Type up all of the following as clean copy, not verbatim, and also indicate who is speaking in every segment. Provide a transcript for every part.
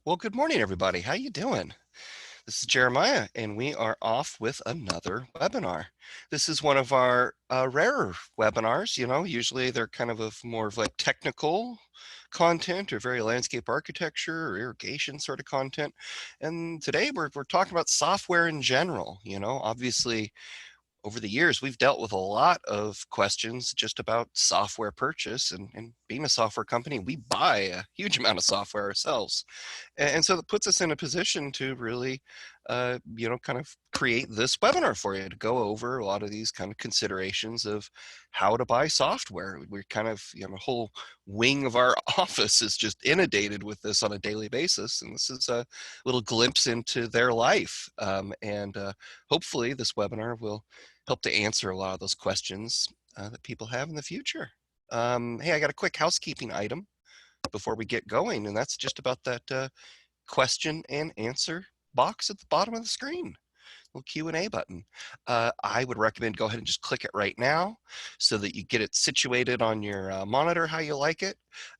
Speaker 1: Well, good morning, everybody. How you doing? This is Jeremiah, and we are off with another webinar. This is one of our rarer webinars. Usually they're kind of more of like technical content or very landscape architecture or irrigation sort of content. And today we're talking about software in general. Obviously over the years, we've dealt with a lot of questions just about software purchase, and being a software company, we buy a huge amount of software ourselves. And so that puts us in a position to really, kind of create this webinar for you to go over a lot of these kind of considerations of how to buy software. We're kind of, a whole wing of our office is just inundated with this on a daily basis. And this is a little glimpse into their life. And hopefully this webinar will help to answer a lot of those questions that people have in the future. Hey, I got a quick housekeeping item before we get going, and that's just about that question and answer box at the bottom of the screen, little Q&A button. I would recommend go ahead and just click it right now so that you get it situated on your monitor how you like it.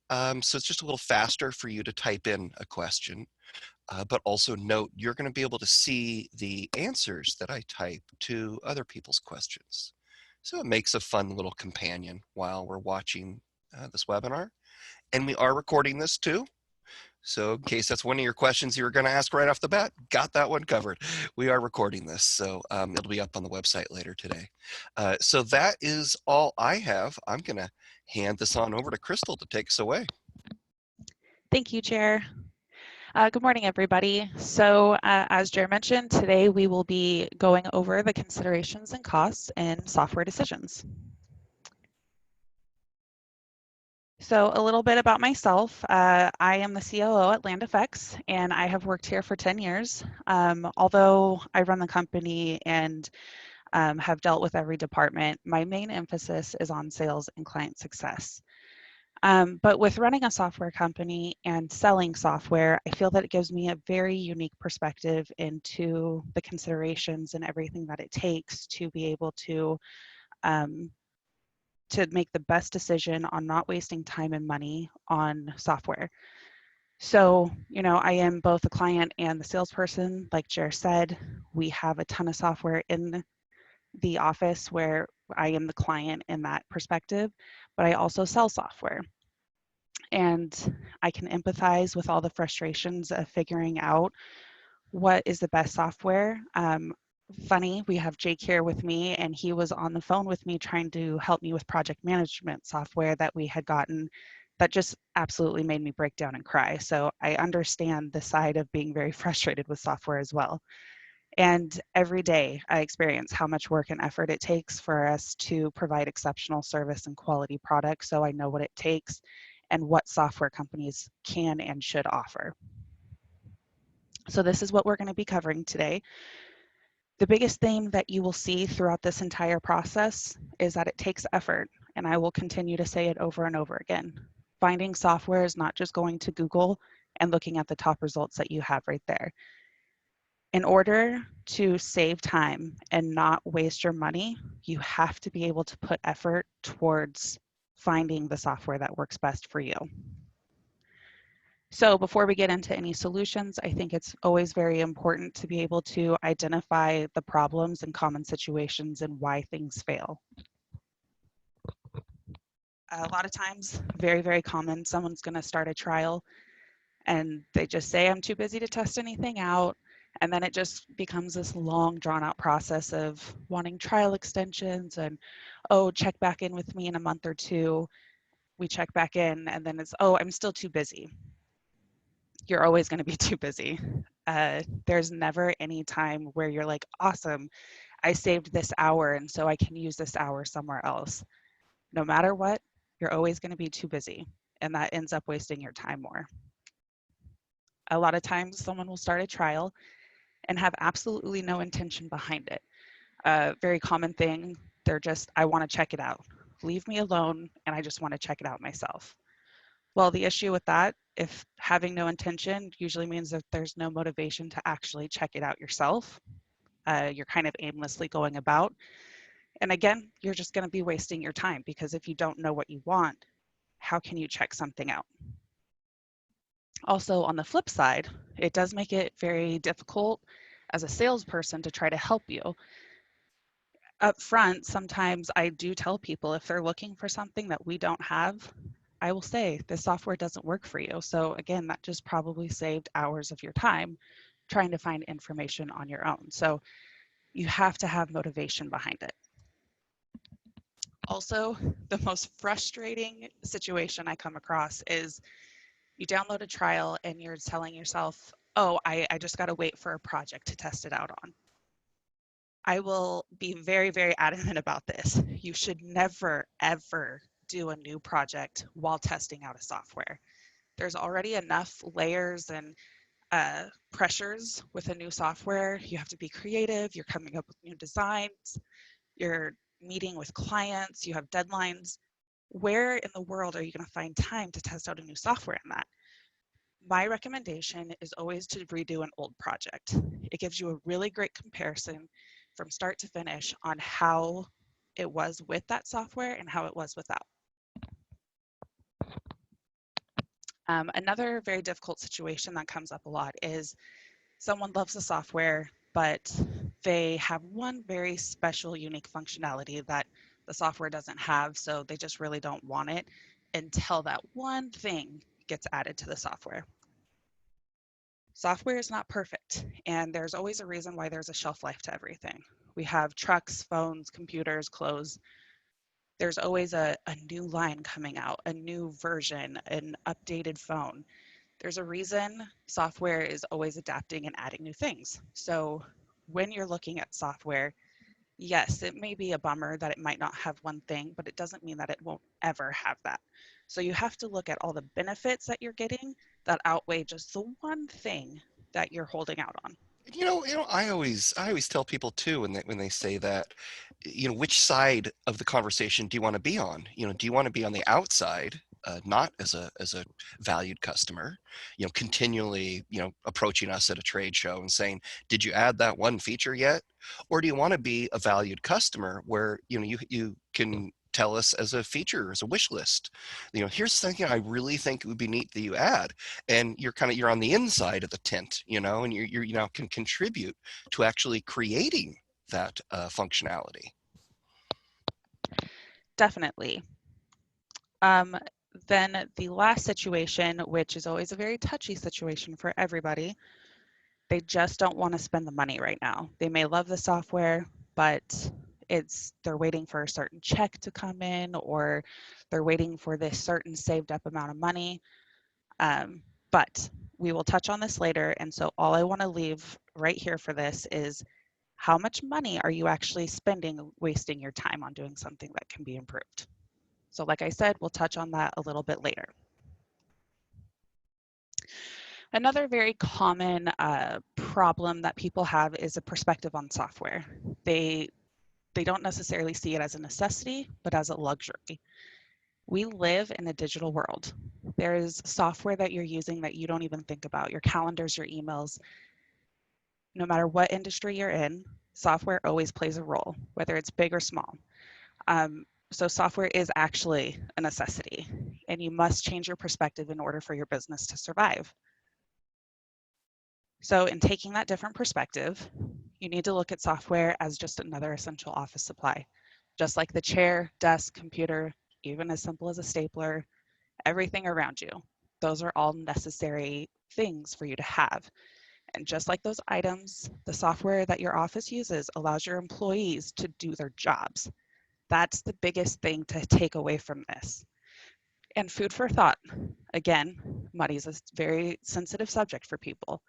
Speaker 1: So it's just a little faster for you to type in a question. But also note, you're going to be able to see the answers that I type to other people's questions. So it makes a fun little companion while we're watching this webinar. And we are recording this too. So in case that's one of your questions you were going to ask right off the bat, got that one covered. We are recording this, so it'll be up on the website later today. So that is all I have. I'm going to hand this on over to Krystal to take us away.
Speaker 2: Thank you, Chair. Good morning, everybody. So as Jer mentioned, today we will be going over the considerations and costs in software decisions. So a little bit about myself. I am the COO at LandFX, and I have worked here for 10 years. Although I run the company and have dealt with every department, my main emphasis is on sales and client success. But with running a software company and selling software, I feel that it gives me a very unique perspective into the considerations and everything that it takes to be able to make the best decision on not wasting time and money on software. So, I am both the client and the salesperson. Like Jer said, we have a ton of software in the office where I am the client in that perspective, but I also sell software. And I can empathize with all the frustrations of figuring out what is the best software. Funny, we have Jake here with me, and he was on the phone with me trying to help me with project management software that we had gotten that just absolutely made me break down and cry. So I understand the side of being very frustrated with software as well. And every day I experience how much work and effort it takes for us to provide exceptional service and quality products. So I know what it takes and what software companies can and should offer. So this is what we're going to be covering today. The biggest thing that you will see throughout this entire process is that it takes effort, and I will continue to say it over and over again. Finding software is not just going to Google and looking at the top results that you have right there. In order to save time and not waste your money, you have to be able to put effort towards finding the software that works best for you. So before we get into any solutions, I think it's always very important to be able to identify the problems and common situations and why things fail. A lot of times, very, very common, someone's going to start a trial and they just say, I'm too busy to test anything out. And then it just becomes this long drawn out process of wanting trial extensions and, oh, check back in with me in a month or two. We check back in and then it's, oh, I'm still too busy. You're always going to be too busy. There's never any time where you're like, awesome, I saved this hour and so I can use this hour somewhere else. No matter what, you're always going to be too busy, and that ends up wasting your time more. A lot of times someone will start a trial and have absolutely no intention behind it. Very common thing, they're just, I want to check it out. Leave me alone and I just want to check it out myself. Well, the issue with that, if having no intention usually means that there's no motivation to actually check it out yourself. You're kind of aimlessly going about. And again, you're just going to be wasting your time, because if you don't know what you want, how can you check something out? Also, on the flip side, it does make it very difficult as a salesperson to try to help you. Up front, sometimes I do tell people if they're looking for something that we don't have, I will say this software doesn't work for you. So, again, that just probably saved hours of your time trying to find information on your own. So, you have to have motivation behind it. Also, the most frustrating situation I come across is you download a trial and you're telling yourself, oh, I just got to wait for a project to test it out on. I will be very, very adamant about this. You should never, ever do a new project while testing out a software. There's already enough layers and pressures with a new software. You have to be creative, you're coming up with new designs, you're meeting with clients, you have deadlines. Where in the world are you going to find time to test out a new software in that? My recommendation is always to redo an old project. It gives you a really great comparison from start to finish on how it was with that software and how it was without. Another very difficult situation that comes up a lot is someone loves the software, but they have one very special, unique functionality that the software doesn't have, so they just really don't want it until that one thing gets added to the software. Software is not perfect, and there's always a reason why there's a shelf life to everything. We have trucks, phones, computers, clothes. There's always a new line coming out, a new version, an updated phone. There's a reason software is always adapting and adding new things. So when you're looking at software, yes, it may be a bummer that it might not have one thing, but it doesn't mean that it won't ever have that. So you have to look at all the benefits that you're getting that outweigh just the one thing that you're holding out on.
Speaker 1: I always tell people too when they say that, which side of the conversation do you want to be on? Do you want to be on the outside, not as a valued customer, continually, approaching us at a trade show and saying, "Did you add that one feature yet?" Or do you want to be a valued customer where you can tell us as a feature, as a wish list, here's something I really think it would be neat that you add, and you're on the inside of the tent, and you now can contribute to actually creating that functionality.
Speaker 2: Definitely. Um, then the last situation, which is always a very touchy situation for everybody, they just don't want to spend the money right now. They may love the software, but they're waiting for a certain check to come in, or they're waiting for this certain saved up amount of money. But we will touch on this later. And so all I want to leave right here for this is how much money are you actually spending wasting your time on doing something that can be improved? So like I said, we'll touch on that a little bit later. Another very common problem that people have is a perspective on software. They they don't necessarily see it as a necessity, but as a luxury. We live in a digital world. There is software that you're using that you don't even think about. Your calendars, your emails, no matter what industry you're in, software always plays a role, whether it's big or small. So software is actually a necessity, and you must change your perspective in order for your business to survive. So in taking that different perspective, you need to look at software as just another essential office supply. Just like the chair, desk, computer, even as simple as a stapler, everything around you. Those are all necessary things for you to have. And just like those items, the software that your office uses allows your employees to do their jobs. That's the biggest thing to take away from this. And food for thought. Again, money is a very sensitive subject for people,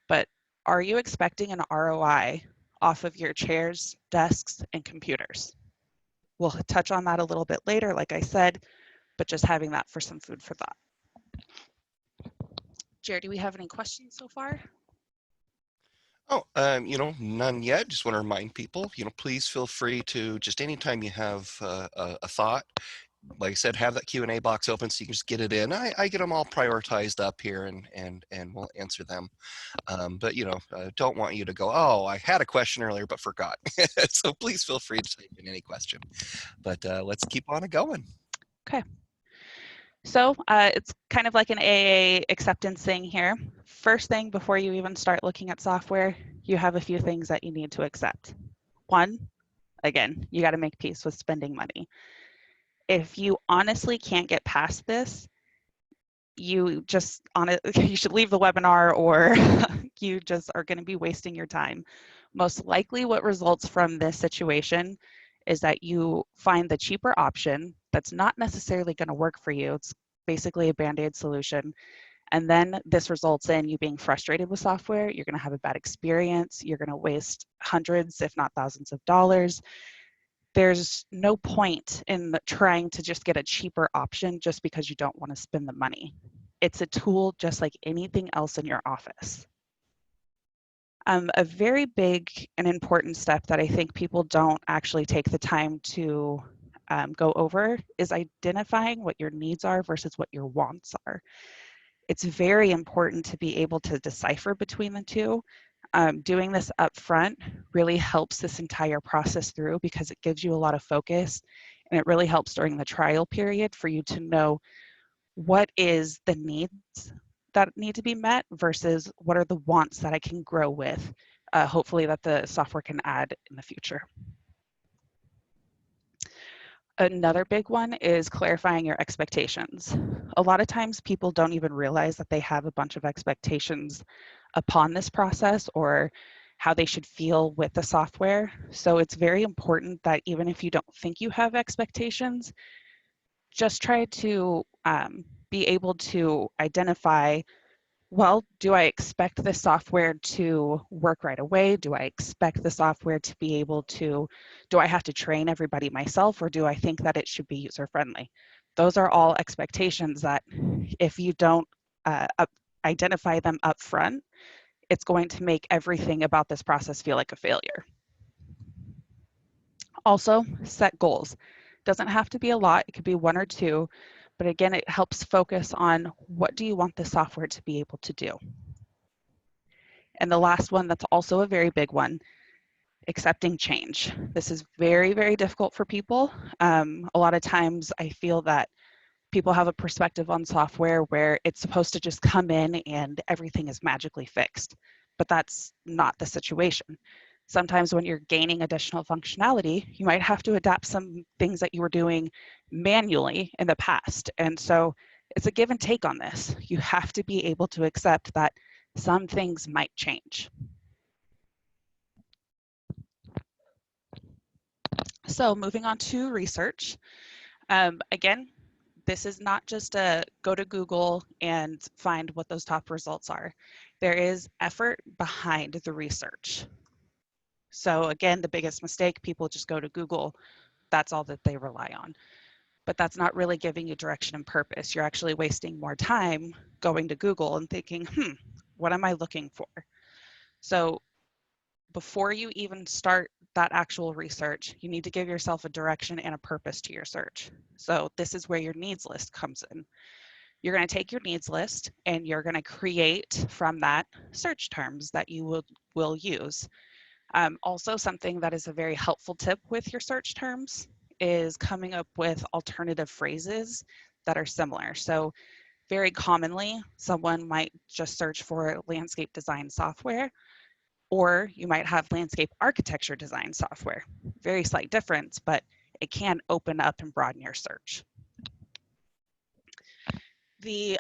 Speaker 2: but are you expecting an ROI off of your chairs, desks, and computers? We'll touch on that a little bit later, like I said, but just having that for some food for thought. Jared, do we have any questions so far?
Speaker 1: Oh, none yet. Just want to remind people, please feel free to, just anytime you have a thought, like I said, have that Q&A box open so you can just get it in. I get them all prioritized up here, and we'll answer them. But don't want you to go, oh, I had a question earlier but forgot. So please feel free to type in any question. But let's keep on it going.
Speaker 2: Okay. So it's kind of like an AA acceptance thing here. First thing before you even start looking at software, you have a few things that you need to accept. One, again, you got to make peace with spending money. If you honestly can't get past this, you just on it, you should leave the webinar, or you just are going to be wasting your time. Most likely what results from this situation is that you find the cheaper option that's not necessarily going to work for you. It's basically a band-aid solution. And then this results in you being frustrated with software. You're going to have a bad experience. You're going to waste hundreds, if not thousands of dollars. There's no point in trying to just get a cheaper option just because you don't want to spend the money. It's a tool just like anything else in your office. A very big and important step that I think people don't actually take the time to go over is identifying what your needs are versus what your wants are. It's very important to be able to decipher between the two. Doing this up front really helps this entire process through because it gives you a lot of focus, and it really helps during the trial period for you to know what is the needs that need to be met versus what are the wants that I can grow with, hopefully that the software can add in the future. Another big one is clarifying your expectations. A lot of times people don't even realize that they have a bunch of expectations upon this process or how they should feel with the software. So it's very important that even if you don't think you have expectations, just try to be able to identify, well, do I expect the software to work right away? Do I expect the software to be able to, do I have to train everybody myself, or do I think that it should be user friendly? Those are all expectations that if you don't identify them up front, it's going to make everything about this process feel like a failure. Also, set goals. Doesn't have to be a lot, it could be one or two, but again, it helps focus on what do you want the software to be able to do. And the last one that's also a very big one, accepting change. This is very, very difficult for people. A lot of times I feel that people have a perspective on software where it's supposed to just come in and everything is magically fixed, but that's not the situation. Sometimes when you're gaining additional functionality, you might have to adapt some things that you were doing manually in the past. And so it's a give and take on this. You have to be able to accept that some things might change. So moving on to research. Again, this is not just a go to Google and find what those top results are. There is effort behind the research. So again, the biggest mistake, people just go to Google. That's all that they rely on. But that's not really giving you direction and purpose. You're actually wasting more time going to Google and thinking, what am I looking for? So before you even start that actual research, you need to give yourself a direction and a purpose to your search. So this is where your needs list comes in. You're going to take your needs list and you're going to create from that search terms that you will use. Also, something that is a very helpful tip with your search terms is coming up with alternative phrases that are similar. So very commonly, someone might just search for landscape design software, or you might have landscape architecture design software. Very slight difference, but it can open up and broaden your search. The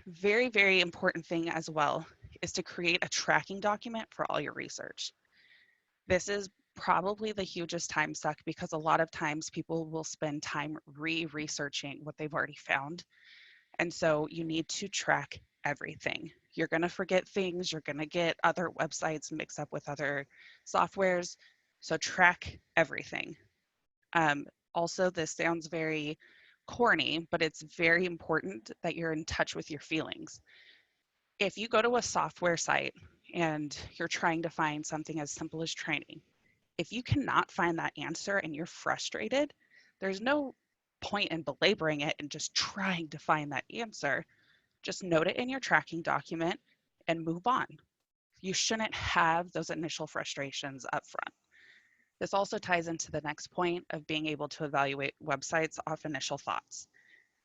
Speaker 2: very, very important thing as well is to create a tracking document for all your research. This is probably the hugest time suck because a lot of times people will spend time re-researching what they've already found. And so you need to track everything. You're going to forget things. You're going to get other websites mixed up with other softwares. So track everything. Also, this sounds very corny, but it's very important that you're in touch with your feelings. If you go to a software site and you're trying to find something as simple as training, if you cannot find that answer and you're frustrated, there's no point in belaboring it and just trying to find that answer. Just note it in your tracking document and move on. You shouldn't have those initial frustrations up front. This also ties into the next point of being able to evaluate websites off initial thoughts.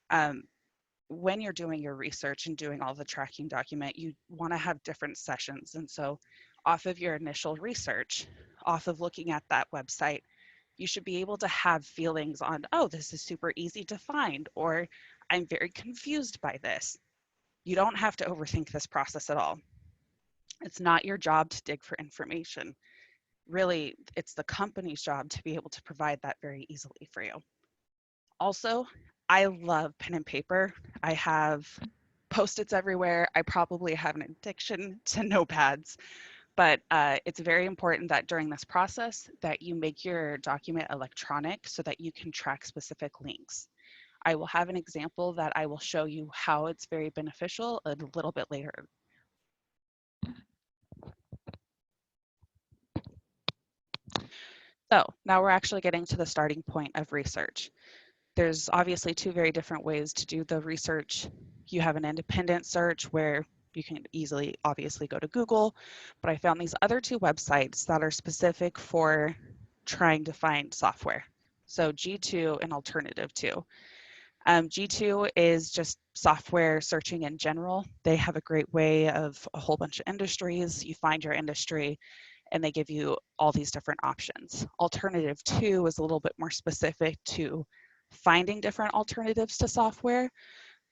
Speaker 2: Um, when you're doing your research and doing all the tracking document, you want to have different sessions. And so, off of your initial research, off of looking at that website, you should be able to have feelings on, oh, this is super easy to find, or I'm very confused by this. You don't have to overthink this process at all. It's not your job to dig for information. Really, it's the company's job to be able to provide that very easily for you. Also, I love pen and paper. I have post-its everywhere. I probably have an addiction to notepads, but it's very important that during this process that you make your document electronic so that you can track specific links. I will have an example that I will show you how it's very beneficial a little bit later. So now we're actually getting to the starting point of research. There's obviously two very different ways to do the research. You have an independent search where you can easily, obviously, go to Google, but I found these other two websites that are specific for trying to find software. So G2 and Alternative 2. G2 is just software searching in general. They have a great way of a whole bunch of industries. You find your industry and they give you all these different options. Alternative 2 is a little bit more specific to finding different alternatives to software,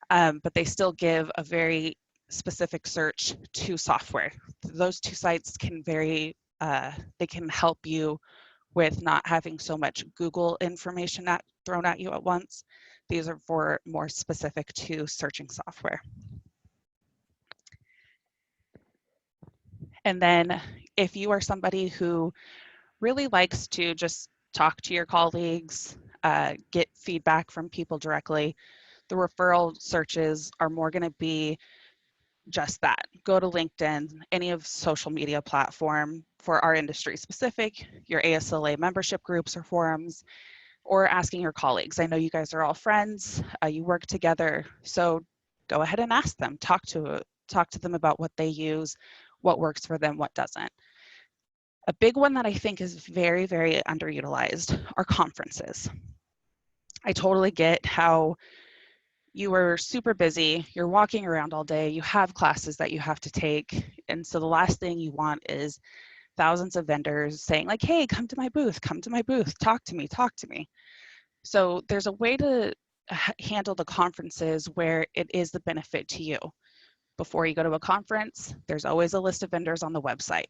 Speaker 2: but they still give a very specific search to software. Those two sites can they can help you with not having so much Google information thrown at you at once. These are for more specific to searching software. And then if you are somebody who really likes to just talk to your colleagues, get feedback from people directly, the referral searches are more going to be just that. Go to LinkedIn, any of social media platform for our industry specific, your ASLA membership groups or forums, or asking your colleagues. I know you guys are all friends, you work together, so go ahead and ask them. Talk to them about what they use, what works for them, what doesn't. A big one that I think is very, very underutilized are conferences. I totally get how you are super busy, you're walking around all day, you have classes that you have to take, and so the last thing you want is thousands of vendors saying like, hey, come to my booth, talk to me. So there's a way to handle the conferences where it is the benefit to you. Before you go to a conference, there's always a list of vendors on the website.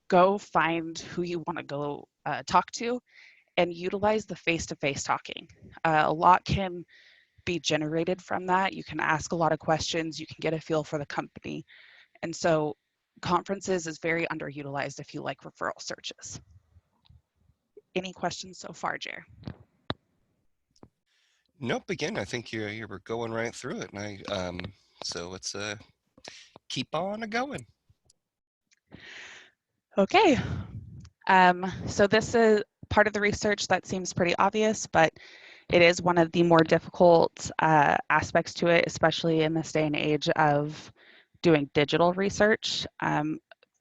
Speaker 2: Go find who you want to go talk to and utilize the face-to-face talking. A lot can be generated from that. You can ask a lot of questions, you can get a feel for the company. And so conferences is very underutilized if you like referral searches. Any questions so far, Jer?
Speaker 1: Nope. Again, I think you were going right through it, and so let's keep on a going.
Speaker 2: Okay. So this is part of the research that seems pretty obvious, but it is one of the more difficult aspects to it, especially in this day and age of doing digital research,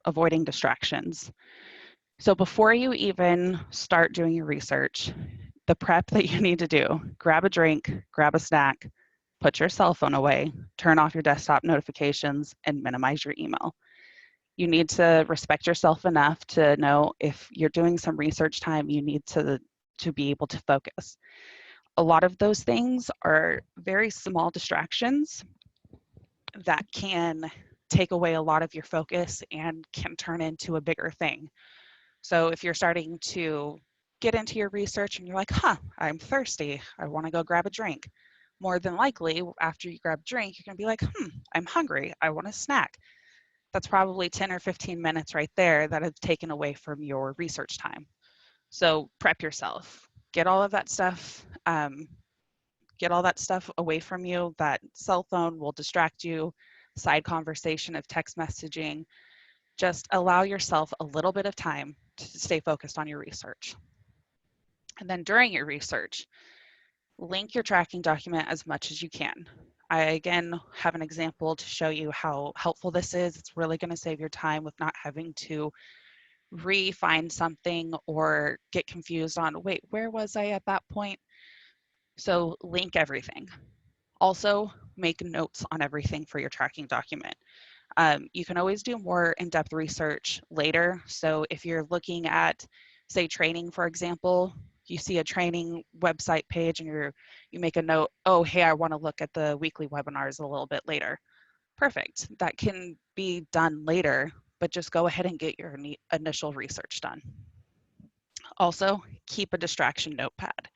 Speaker 2: avoiding distractions. So before you even start doing your research, the prep that you need to do, grab a drink, grab a snack, put your cell phone away, turn off your desktop notifications, and minimize your email. You need to respect yourself enough to know if you're doing some research time, you need to be able to focus. A lot of those things are very small distractions that can take away a lot of your focus and can turn into a bigger thing. So if you're starting to get into your research and you're like, I'm thirsty, I want to go grab a drink. More than likely, after you grab a drink, you're going to be like, I'm hungry, I want a snack. That's probably 10 or 15 minutes right there that have taken away from your research time. So prep yourself. Get all of that stuff. Get all that stuff away from you. That cell phone will distract you. Side conversation of text messaging. Just allow yourself a little bit of time to stay focused on your research. And then during your research, link your tracking document as much as you can. I again have an example to show you how helpful this is. It's really going to save your time with not having to re-find something or get confused on, wait, where was I at that point? So link everything. Also, make notes on everything for your tracking document. You can always do more in-depth research later. So if you're looking at, say, training, for example, you see a training website page and you make a note, oh, hey, I want to look at the weekly webinars a little bit later. Perfect. That can be done later, but just go ahead and get your initial research done. Also, keep a distraction notepad.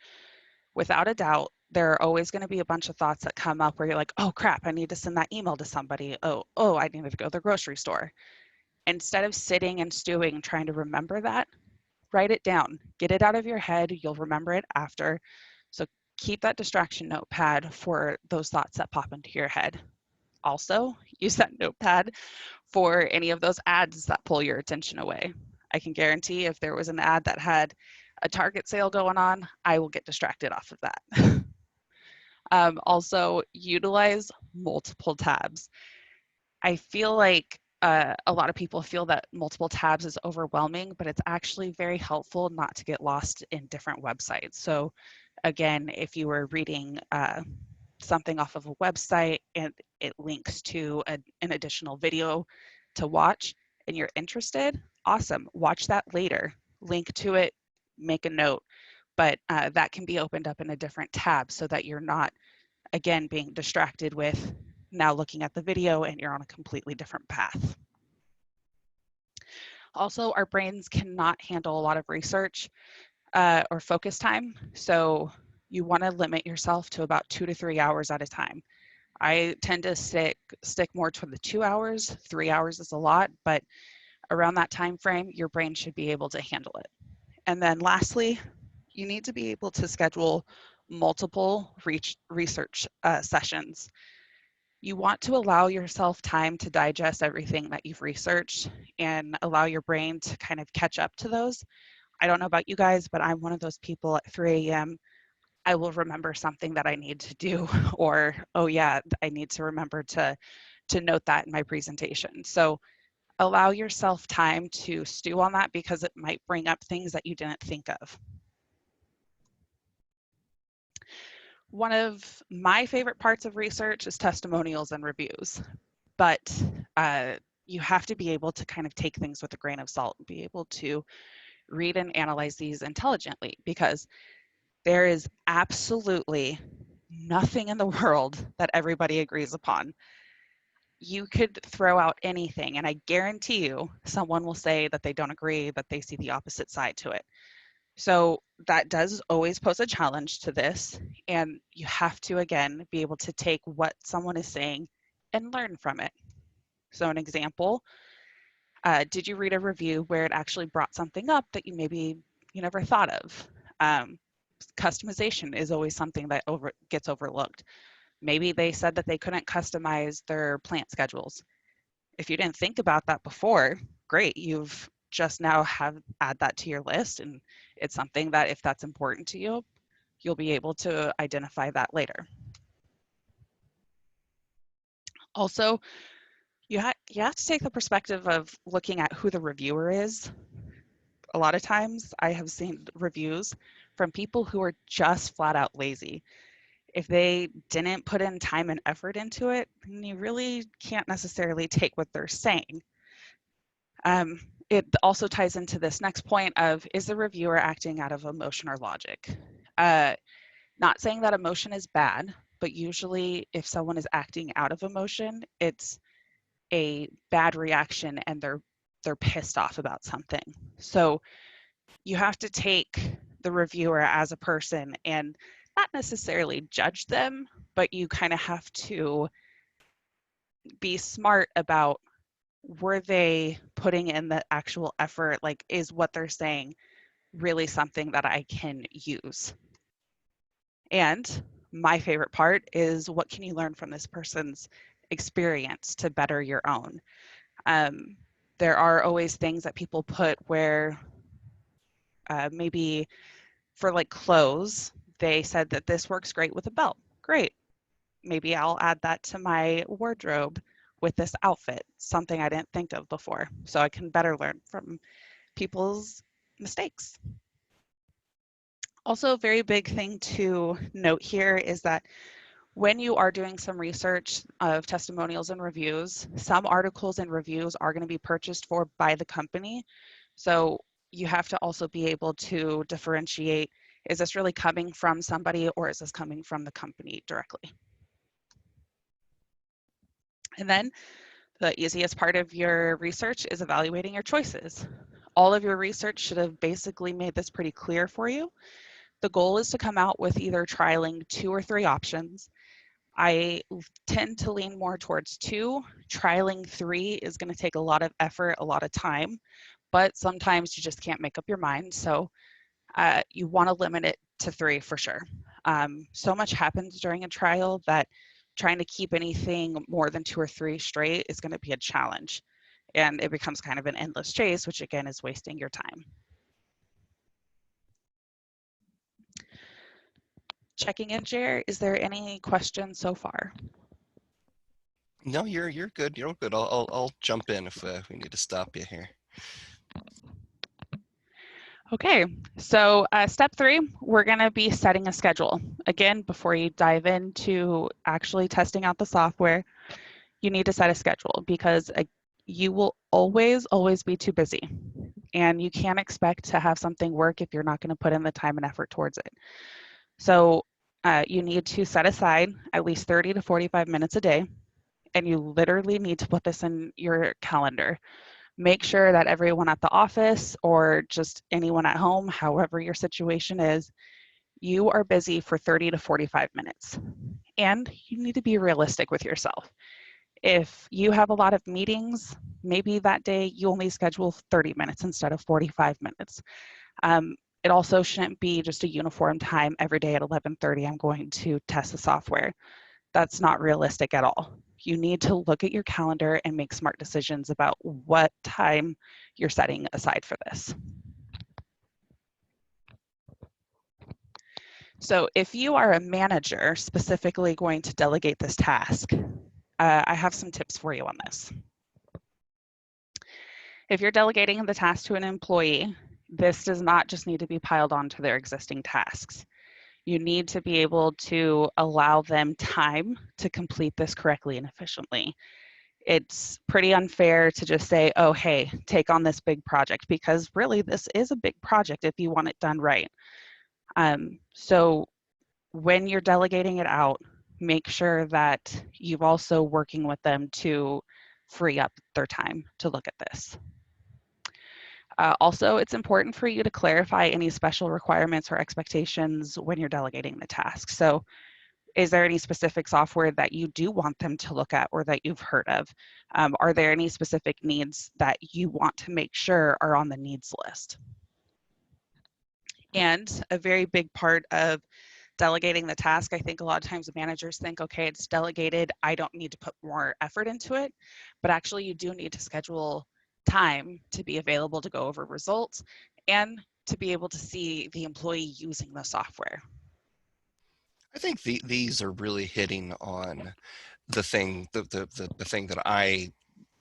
Speaker 2: Without a doubt, there are always going to be a bunch of thoughts that come up where you're like, oh crap, I need to send that email to somebody. Oh, I need to go to the grocery store. Instead of sitting and stewing trying to remember that, write it down. Get it out of your head. You'll remember it after. So keep that distraction notepad for those thoughts that pop into your head. Also, use that notepad for any of those ads that pull your attention away. I can guarantee if there was an ad that had a Target sale going on, I will get distracted off of that. Also, utilize multiple tabs. I feel like a lot of people feel that multiple tabs is overwhelming, but it's actually very helpful not to get lost in different websites. So, again, if you were reading something off of a website and it links to an additional video to watch and you're interested, awesome. Watch that later. Link to it, make a note. But that can be opened up in a different tab so that you're not, again, being distracted with now looking at the video and you're on a completely different path. Also, our brains cannot handle a lot of research or focus time. So you want to limit yourself to about 2 to 3 hours at a time. I tend to stick more to the 2 hours. 3 hours is a lot, but around that time frame, your brain should be able to handle it. And then lastly, you need to be able to schedule multiple research sessions. You want to allow yourself time to digest everything that you've researched and allow your brain to kind of catch up to those. I don't know about you guys, but I'm one of those people at 3 a.m. I will remember something that I need to do, or oh yeah, I need to remember to note that in my presentation. So allow yourself time to stew on that because it might bring up things that you didn't think of. One of my favorite parts of research is testimonials and reviews, but you have to be able to kind of take things with a grain of salt and be able to read and analyze these intelligently, because there is absolutely nothing in the world that everybody agrees upon. You could throw out anything, and I guarantee you someone will say that they don't agree, that they see the opposite side to it. So that does always pose a challenge to this, and you have to, again, be able to take what someone is saying and learn from it. So an example, did you read a review where it actually brought something up that you never thought of? Customization is always something that gets overlooked. Maybe they said that they couldn't customize their plant schedules. If you didn't think about that before, great, you've just now add that to your list, and it's something that if that's important to you, you'll be able to identify that later. Also, you have to take the perspective of looking at who the reviewer is. A lot of times I have seen reviews from people who are just flat out lazy. If they didn't put in time and effort into it, then you really can't necessarily take what they're saying. It also ties into this next point of, is the reviewer acting out of emotion or logic? Not saying that emotion is bad, but usually if someone is acting out of emotion, it's a bad reaction and they're pissed off about something. So you have to take the reviewer as a person and not necessarily judge them, but you kind of have to be smart about, were they putting in the actual effort? Like, is what they're saying really something that I can use? And my favorite part is, what can you learn from this person's experience to better your own? Um, there are always things that people put where maybe for like clothes, they said that this works great with a belt. Great. Maybe I'll add that to my wardrobe with this outfit, something I didn't think of before. So I can better learn from people's mistakes. Also, a very big thing to note here is that When you are doing some research of testimonials and reviews, some articles and reviews are going to be purchased for by the company. So you have to also be able to differentiate, is this really coming from somebody or is this coming from the company directly? And then the easiest part of your research is evaluating your choices. All of your research should have basically made this pretty clear for you. The goal is to come out with either trialing 2 or 3 options. I tend to lean more towards 2. Trialing 3 is going to take a lot of effort, a lot of time, but sometimes you just can't make up your mind. So you want to limit it to 3 for sure. So much happens during a trial that trying to keep anything more than 2 or 3 straight is going to be a challenge. And it becomes kind of an endless chase, which again is wasting your time. Checking in, Jer, is there any questions so far?
Speaker 1: No, you're good. You're good. I'll jump in if we need to stop you here.
Speaker 2: Okay, so step 3, we're going to be setting a schedule. Again, before you dive into actually testing out the software, you need to set a schedule because you will always be too busy. And you can't expect to have something work if you're not going to put in the time and effort towards it. So you need to set aside at least 30 to 45 minutes a day, and you literally need to put this in your calendar. Make sure that everyone at the office or just anyone at home, however your situation is, you are busy for 30 to 45 minutes. And you need to be realistic with yourself. If you have a lot of meetings, maybe that day you only schedule 30 minutes instead of 45 minutes. It also shouldn't be just a uniform time every day at 11:30 I'm going to test the software. That's not realistic at all. You need to look at your calendar and make smart decisions about what time you're setting aside for this. So if you are a manager specifically going to delegate this task, I have some tips for you on this. If you're delegating the task to an employee, this does not just need to be piled onto their existing tasks. You need to be able to allow them time to complete this correctly and efficiently. It's pretty unfair to just say, oh, hey, take on this big project, because really this is a big project if you want it done right. So when you're delegating it out, make sure that you've also working with them to free up their time to look at this. Also, it's important for you to clarify any special requirements or expectations when you're delegating the task. So is there any specific software that you do want them to look at or that you've heard of? Are there any specific needs that you want to make sure are on the needs list? And a very big part of delegating the task, I think a lot of times managers think, okay, it's delegated, I don't need to put more effort into it. But actually, you do need to schedule time to be available to go over results and to be able to see the employee using the software.
Speaker 1: I think these are really hitting on the thing, the thing that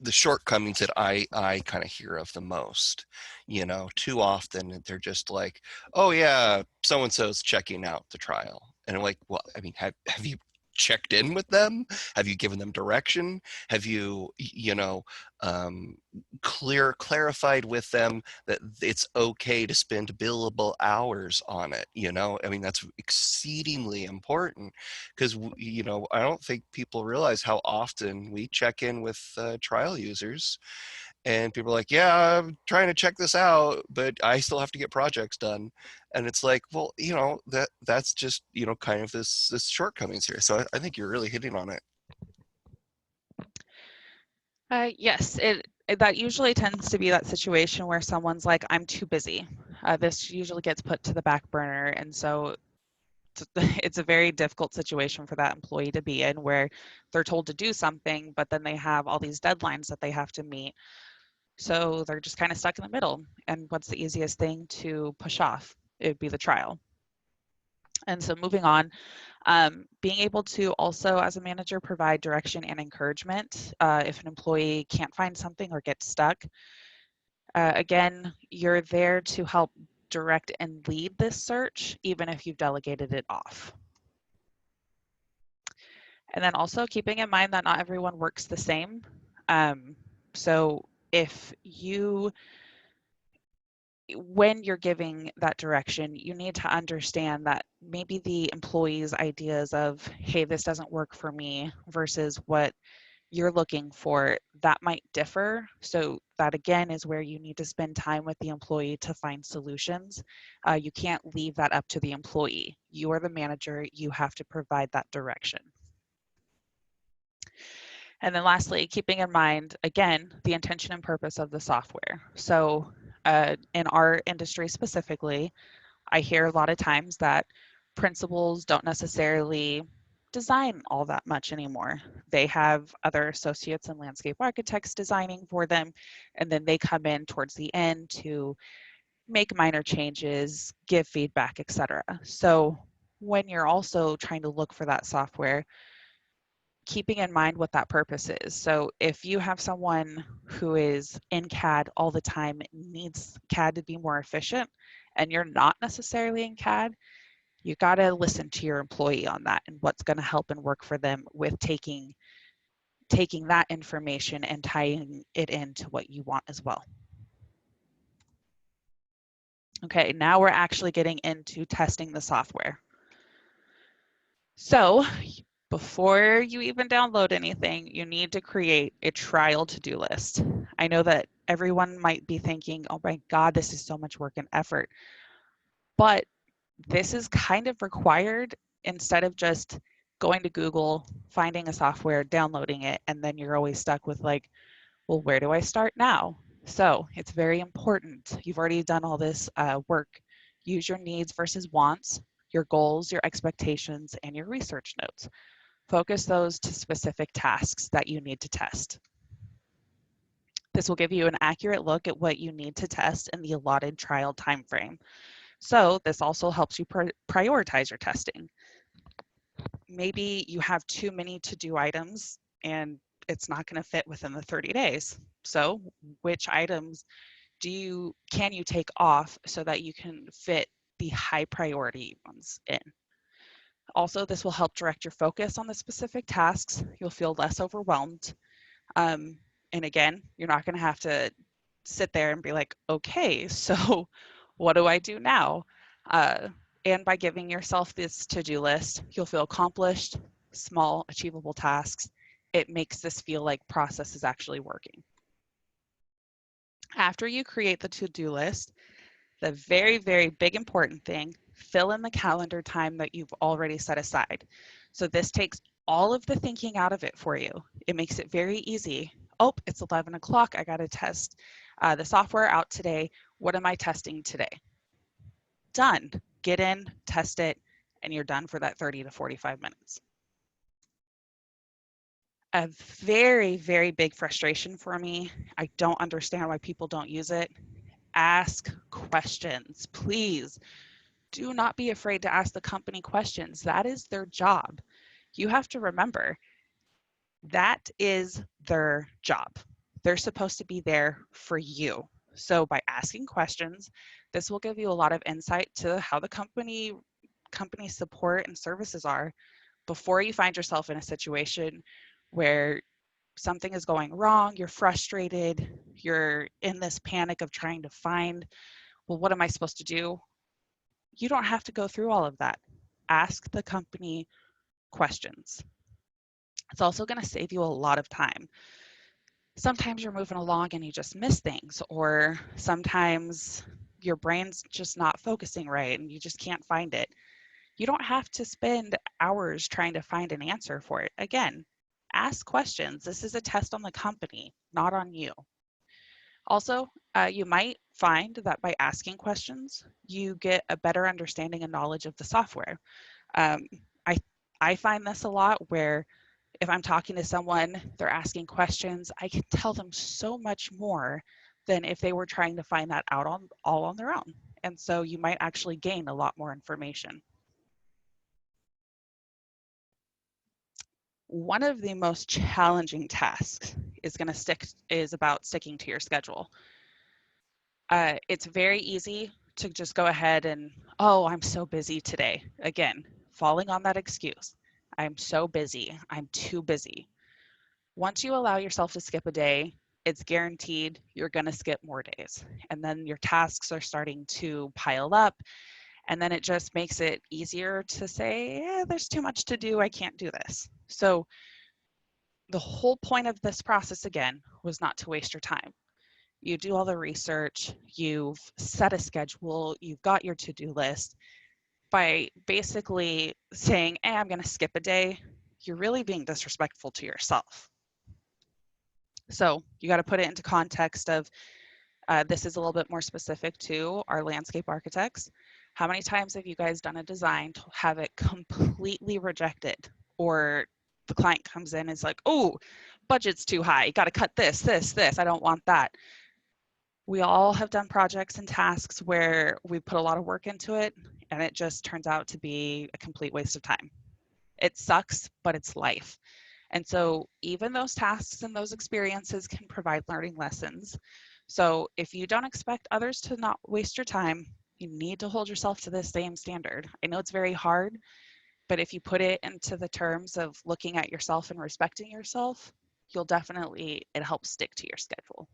Speaker 1: the shortcomings that I kind of hear of the most. You know, too often they're just like, oh yeah, so and so's checking out the trial, and I'm like, well, I mean, have you checked in with them? Have you given them direction? Have you, you know, um, clarified with them that it's okay to spend billable hours on it? You know, I mean, that's exceedingly important because, you know, I don't think people realize how often we check in with trial users and people are like, yeah, I'm trying to check this out, but I still have to get projects done. And it's like, well, you know, that's just, you know, kind of this shortcomings here. So I think you're really hitting on it.
Speaker 2: Yes, that usually tends to be that situation where someone's like, I'm too busy. This usually gets put to the back burner. And so it's a very difficult situation for that employee to be in where they're told to do something, but then they have all these deadlines that they have to meet. So they're just kind of stuck in the middle. And what's the easiest thing to push off? It would be the trial. And so moving on, being able to also, as a manager, provide direction and encouragement if an employee can't find something or gets stuck. Again, you're there to help direct and lead this search, even if you've delegated it off. And then also keeping in mind that not everyone works the same. Um, so if you, when you're giving that direction, you need to understand that maybe the employee's ideas of, hey, this doesn't work for me versus what you're looking for, that might differ. So that again is where you need to spend time with the employee to find solutions. You can't leave that up to the employee. You are the manager, you have to provide that direction. And then lastly, keeping in mind, again, the intention and purpose of the software. So in our industry specifically, I hear a lot of times that principals don't necessarily design all that much anymore. They have other associates and landscape architects designing for them, and then they come in towards the end to make minor changes, give feedback, etc. So when you're also trying to look for that software, keeping in mind what that purpose is. So if you have someone who is in CAD all the time, needs CAD to be more efficient, and you're not necessarily in CAD, you got to listen to your employee on that and what's going to help and work for them with taking that information and tying it into what you want as well. Okay, now we're actually getting into testing the software. So before you even download anything, you need to create a trial to-do list. I know that everyone might be thinking, oh my God, this is so much work and effort. But this is kind of required instead of just going to Google, finding a software, downloading it, and then you're always stuck with like, well, where do I start now? So it's very important. You've already done all this work. Use your needs versus wants, your goals, your expectations, and your research notes. Focus those to specific tasks that you need to test. This will give you an accurate look at what you need to test in the allotted trial timeframe. So this also helps you prioritize your testing. Maybe you have too many to-do items and it's not going to fit within the 30 days. So which items can you take off so that you can fit the high priority ones in? Also, this will help direct your focus on the specific tasks. You'll feel less overwhelmed. Um, and again, you're not going to have to sit there and be like, okay, so what do I do now? Uh, and by giving yourself this to-do list, you'll feel accomplished, small, achievable tasks. It makes this feel like process is actually working. After you create the to-do list, the very, very big important thing, fill in the calendar time that you've already set aside. So this takes all of the thinking out of it for you. It makes it very easy. Oh, it's 11 o'clock. I got to test the software out today. What am I testing today? Done. Get in, test it, and you're done for that 30 to 45 minutes. A very, very big frustration for me. I don't understand why people don't use it. Ask questions, please. Do not be afraid to ask the company questions. That is their job. You have to remember that is their job. They're supposed to be there for you. So by asking questions, this will give you a lot of insight to how the company support and services are before you find yourself in a situation where something is going wrong, you're frustrated, you're in this panic of trying to find, well, what am I supposed to do? You don't have to go through all of that. Ask the company questions. It's also going to save you a lot of time. Sometimes you're moving along and you just miss things, or sometimes your brain's just not focusing right and you just can't find it. You don't have to spend hours trying to find an answer for it. Again, ask questions. This is a test on the company, not on you. Also, you might find that by asking questions, you get a better understanding and knowledge of the software. Um, I, I find this a lot where if I'm talking to someone, they're asking questions, I can tell them so much more than if they were trying to find that out all on their own. And so you might actually gain a lot more information. One of the most challenging tasks is about sticking to your schedule. It's very easy to just go ahead and, oh, I'm so busy today. Again, falling on that excuse. I'm so busy. I'm too busy. Once you allow yourself to skip a day, it's guaranteed you're going to skip more days. And then your tasks are starting to pile up. And then it just makes it easier to say, there's too much to do. I can't do this. So the whole point of this process, again, was not to waste your time. You do all the research, you've set a schedule, you've got your to-do list. By basically saying, hey, I'm going to skip a day, you're really being disrespectful to yourself. So you got to put it into context of this is a little bit more specific to our landscape architects. How many times have you guys done a design to have it completely rejected, or the client comes in and is like, oh, budget's too high, you got to cut this, I don't want that. We all have done projects and tasks where we put a lot of work into it and it just turns out to be a complete waste of time. It sucks, but it's life. And so even those tasks and those experiences can provide learning lessons. So if you don't expect others to not waste your time, you need to hold yourself to the same standard. I know it's very hard, but if you put it into the terms of looking at yourself and respecting yourself, you'll definitely, it helps stick to your schedule.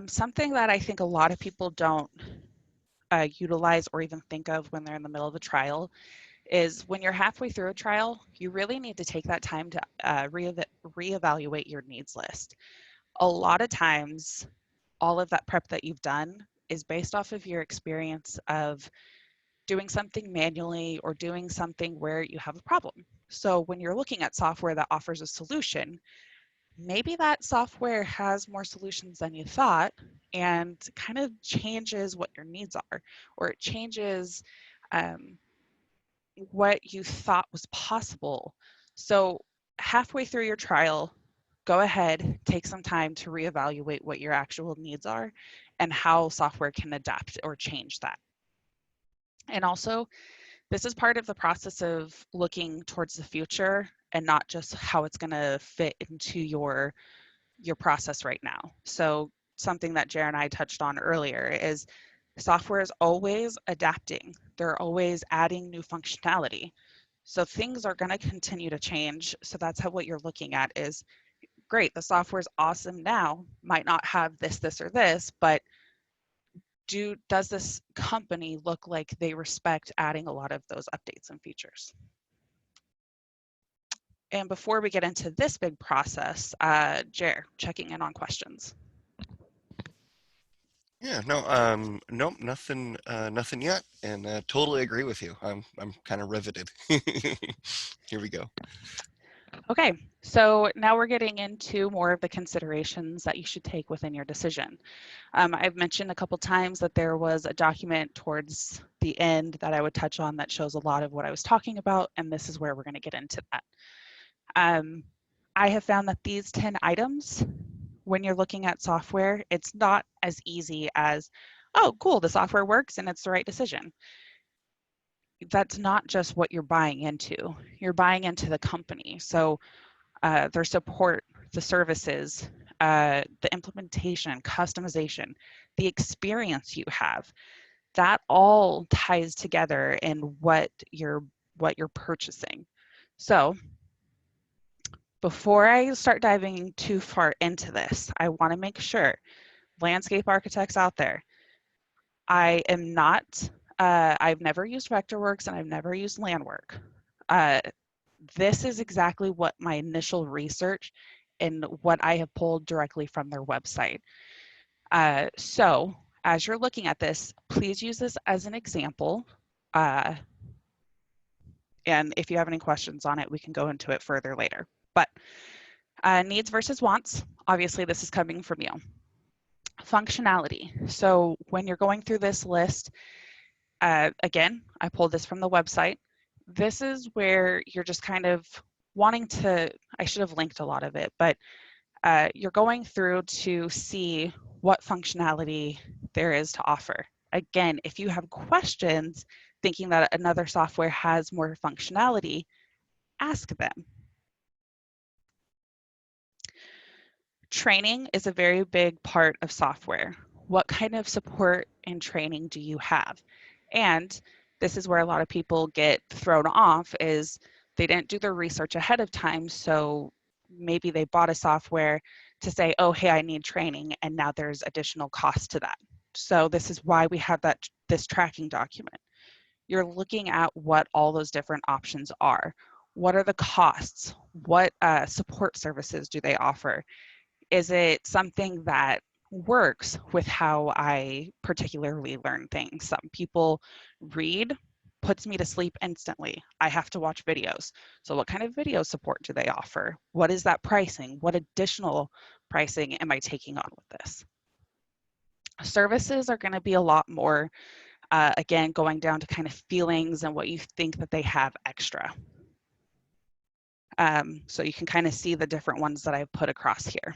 Speaker 2: Something that I think a lot of people don't utilize or even think of when they're in the middle of a trial is when you're halfway through a trial, you really need to take that time to reevaluate your needs list. A lot of times, all of that prep that you've done is based off of your experience of doing something manually or doing something where you have a problem. So when you're looking at software that offers a solution, maybe that software has more solutions than you thought and kind of changes what your needs are, or it changes um, what you thought was possible. So halfway through your trial, go ahead, take some time to reevaluate what your actual needs are and how software can adapt or change that. And also, this is part of the process of looking towards the future and not just how it's going to fit into your process right now. So something that Jared and I touched on earlier is software is always adapting. They're always adding new functionality. So things are going to continue to change. So that's how what you're looking at is great. The software is awesome now, might not have this, or this, but does this company look like they respect adding a lot of those updates and features? And before we get into this big process, Jer, checking in on questions.
Speaker 1: Yeah, no, nope, nothing, nothing yet, and totally agree with you. I'm kind of riveted. Here we go.
Speaker 2: Okay, so now we're getting into more of the considerations that you should take within your decision. I've mentioned a couple times that there was a document towards the end that I would touch on that shows a lot of what I was talking about, and this is where we're going to get into that. I have found that these 10 items, when you're looking at software, it's not as easy as, oh, cool, the software works and it's the right decision. That's not just what you're buying into. You're buying into the company. So their support, the services, the implementation, customization, the experience you have, that all ties together in what you're purchasing. So before I start diving too far into this, I want to make sure, landscape architects out there, I am not, I've never used Vectorworks and I've never used Landwork. This is exactly what my initial research and what I have pulled directly from their website. So as you're looking at this, please use this as an example. And if you have any questions on it, we can go into it further later. But needs versus wants, obviously this is coming from you. Functionality. So when you're going through this list, again, I pulled this from the website. This is where you're just kind of wanting to, I should have linked a lot of it, but you're going through to see what functionality there is to offer. Again, if you have questions thinking that another software has more functionality, ask them. Training is a very big part of software. What kind of support and training do you have? And This is where a lot of people get thrown off is they didn't do their research ahead of time. So maybe they bought a software to say, oh, hey, I need training, and now there's additional cost to that. So this is why we have this tracking document. You're looking at what all those different options are. What are the costs? What support services do they offer? Is it something that works with how I particularly learn things? Some people read puts me to sleep instantly. I have to watch videos. So what kind of video support do they offer? What is that pricing? What additional pricing am I taking on with this? Services are going to be a lot more, again, going down to kind of feelings and what you think that they have extra. So you can kind of see the different ones that I've put across here.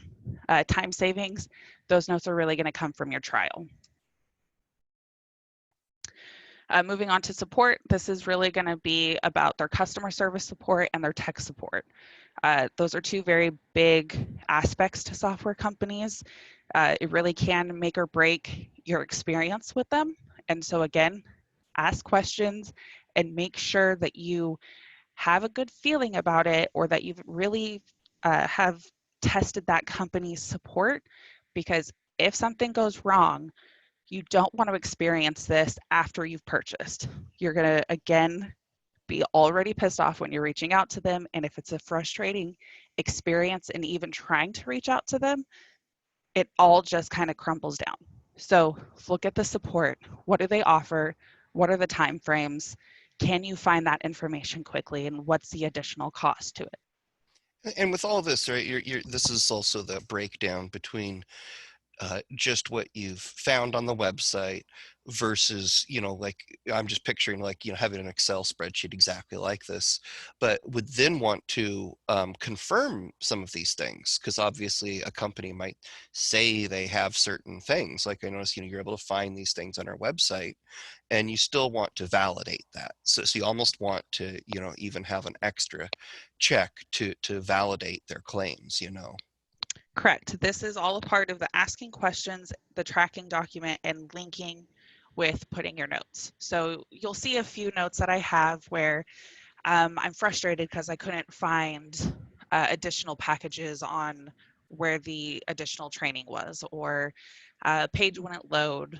Speaker 2: Time savings, those notes are really going to come from your trial. Moving on to support, this is really going to be about their customer service support and their tech support. Those are two very big aspects to software companies. It really can make or break your experience with them. And so again, ask questions and make sure that you have a good feeling about it, or that you've really have tested that company's support, because if something goes wrong, you don't want to experience this after you've purchased. You're going to, again, be already pissed off when you're reaching out to them. And if it's a frustrating experience and even trying to reach out to them, it all just kind of crumbles down. So look at the support. What do they offer? What are the time frames? Can you find that information quickly? And what's the additional cost to it?
Speaker 1: And with all this, right, this is also the breakdown between just what you've found on the website versus, like I'm just picturing like, having an Excel spreadsheet exactly like this, but would then want to confirm some of these things, because obviously a company might say they have certain things. Like I noticed, you're able to find these things on our website, and you still want to validate that. So you almost want to, even have an extra check to validate their claims.
Speaker 2: Correct. This is all a part of the asking questions, the tracking document, and linking with putting your notes. So you'll see a few notes that I have where I'm frustrated because I couldn't find additional packages on where the additional training was, or page wouldn't load.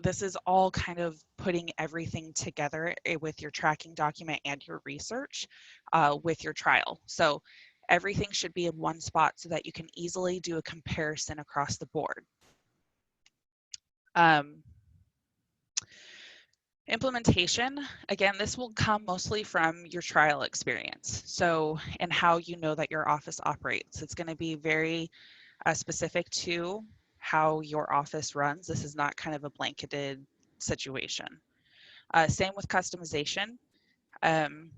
Speaker 2: This is all kind of putting everything together with your tracking document and your research with your trial. So everything should be in one spot so that you can easily do a comparison across the board. Um, Implementation, again, this will come mostly from your trial experience. So, and how you know that your office operates. It's going to be very specific to how your office runs. This is not kind of a blanketed situation. Same with customization. Um,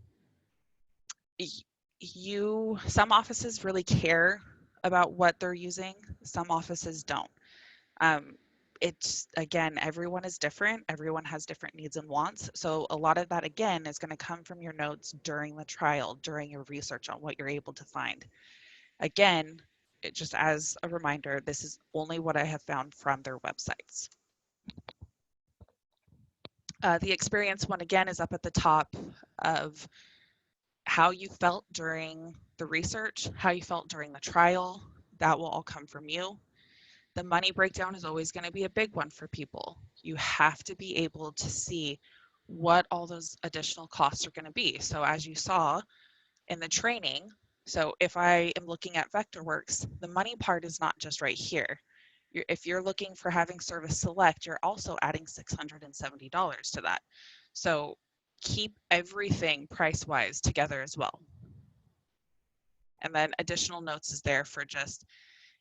Speaker 2: some offices really care about what they're using. Some offices don't. Um, it's, again, everyone is different. Everyone has different needs and wants. So a lot of that, again, is going to come from your notes during the trial, during your research on what you're able to find. Again, just as a reminder, this is only what I have found from their websites. The experience one, again, is up at the top of how you felt during the research, how you felt during the trial. That will all come from you. The money breakdown is always going to be a big one for people. You have to be able to see what all those additional costs are going to be. So as you saw in the training, so if I am looking at Vectorworks, the money part is not just right here. If you're looking for having Service Select, you're also adding $670 to that. So keep everything price-wise together as well. And then additional notes is there for just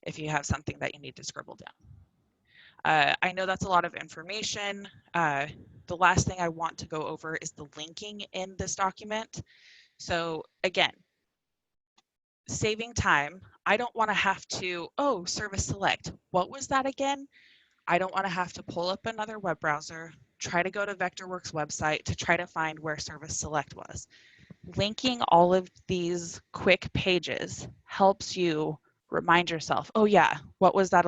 Speaker 2: if you have something that you need to scribble down. I know that's a lot of information. The last thing I want to go over is the linking in this document. So again, saving time. I don't want to have to, oh, Service Select. What was that again? I don't want to have to pull up another web browser, try to go to Vectorworks website to try to find where Service Select was. Linking all of these quick pages helps you remind yourself, oh yeah, what was that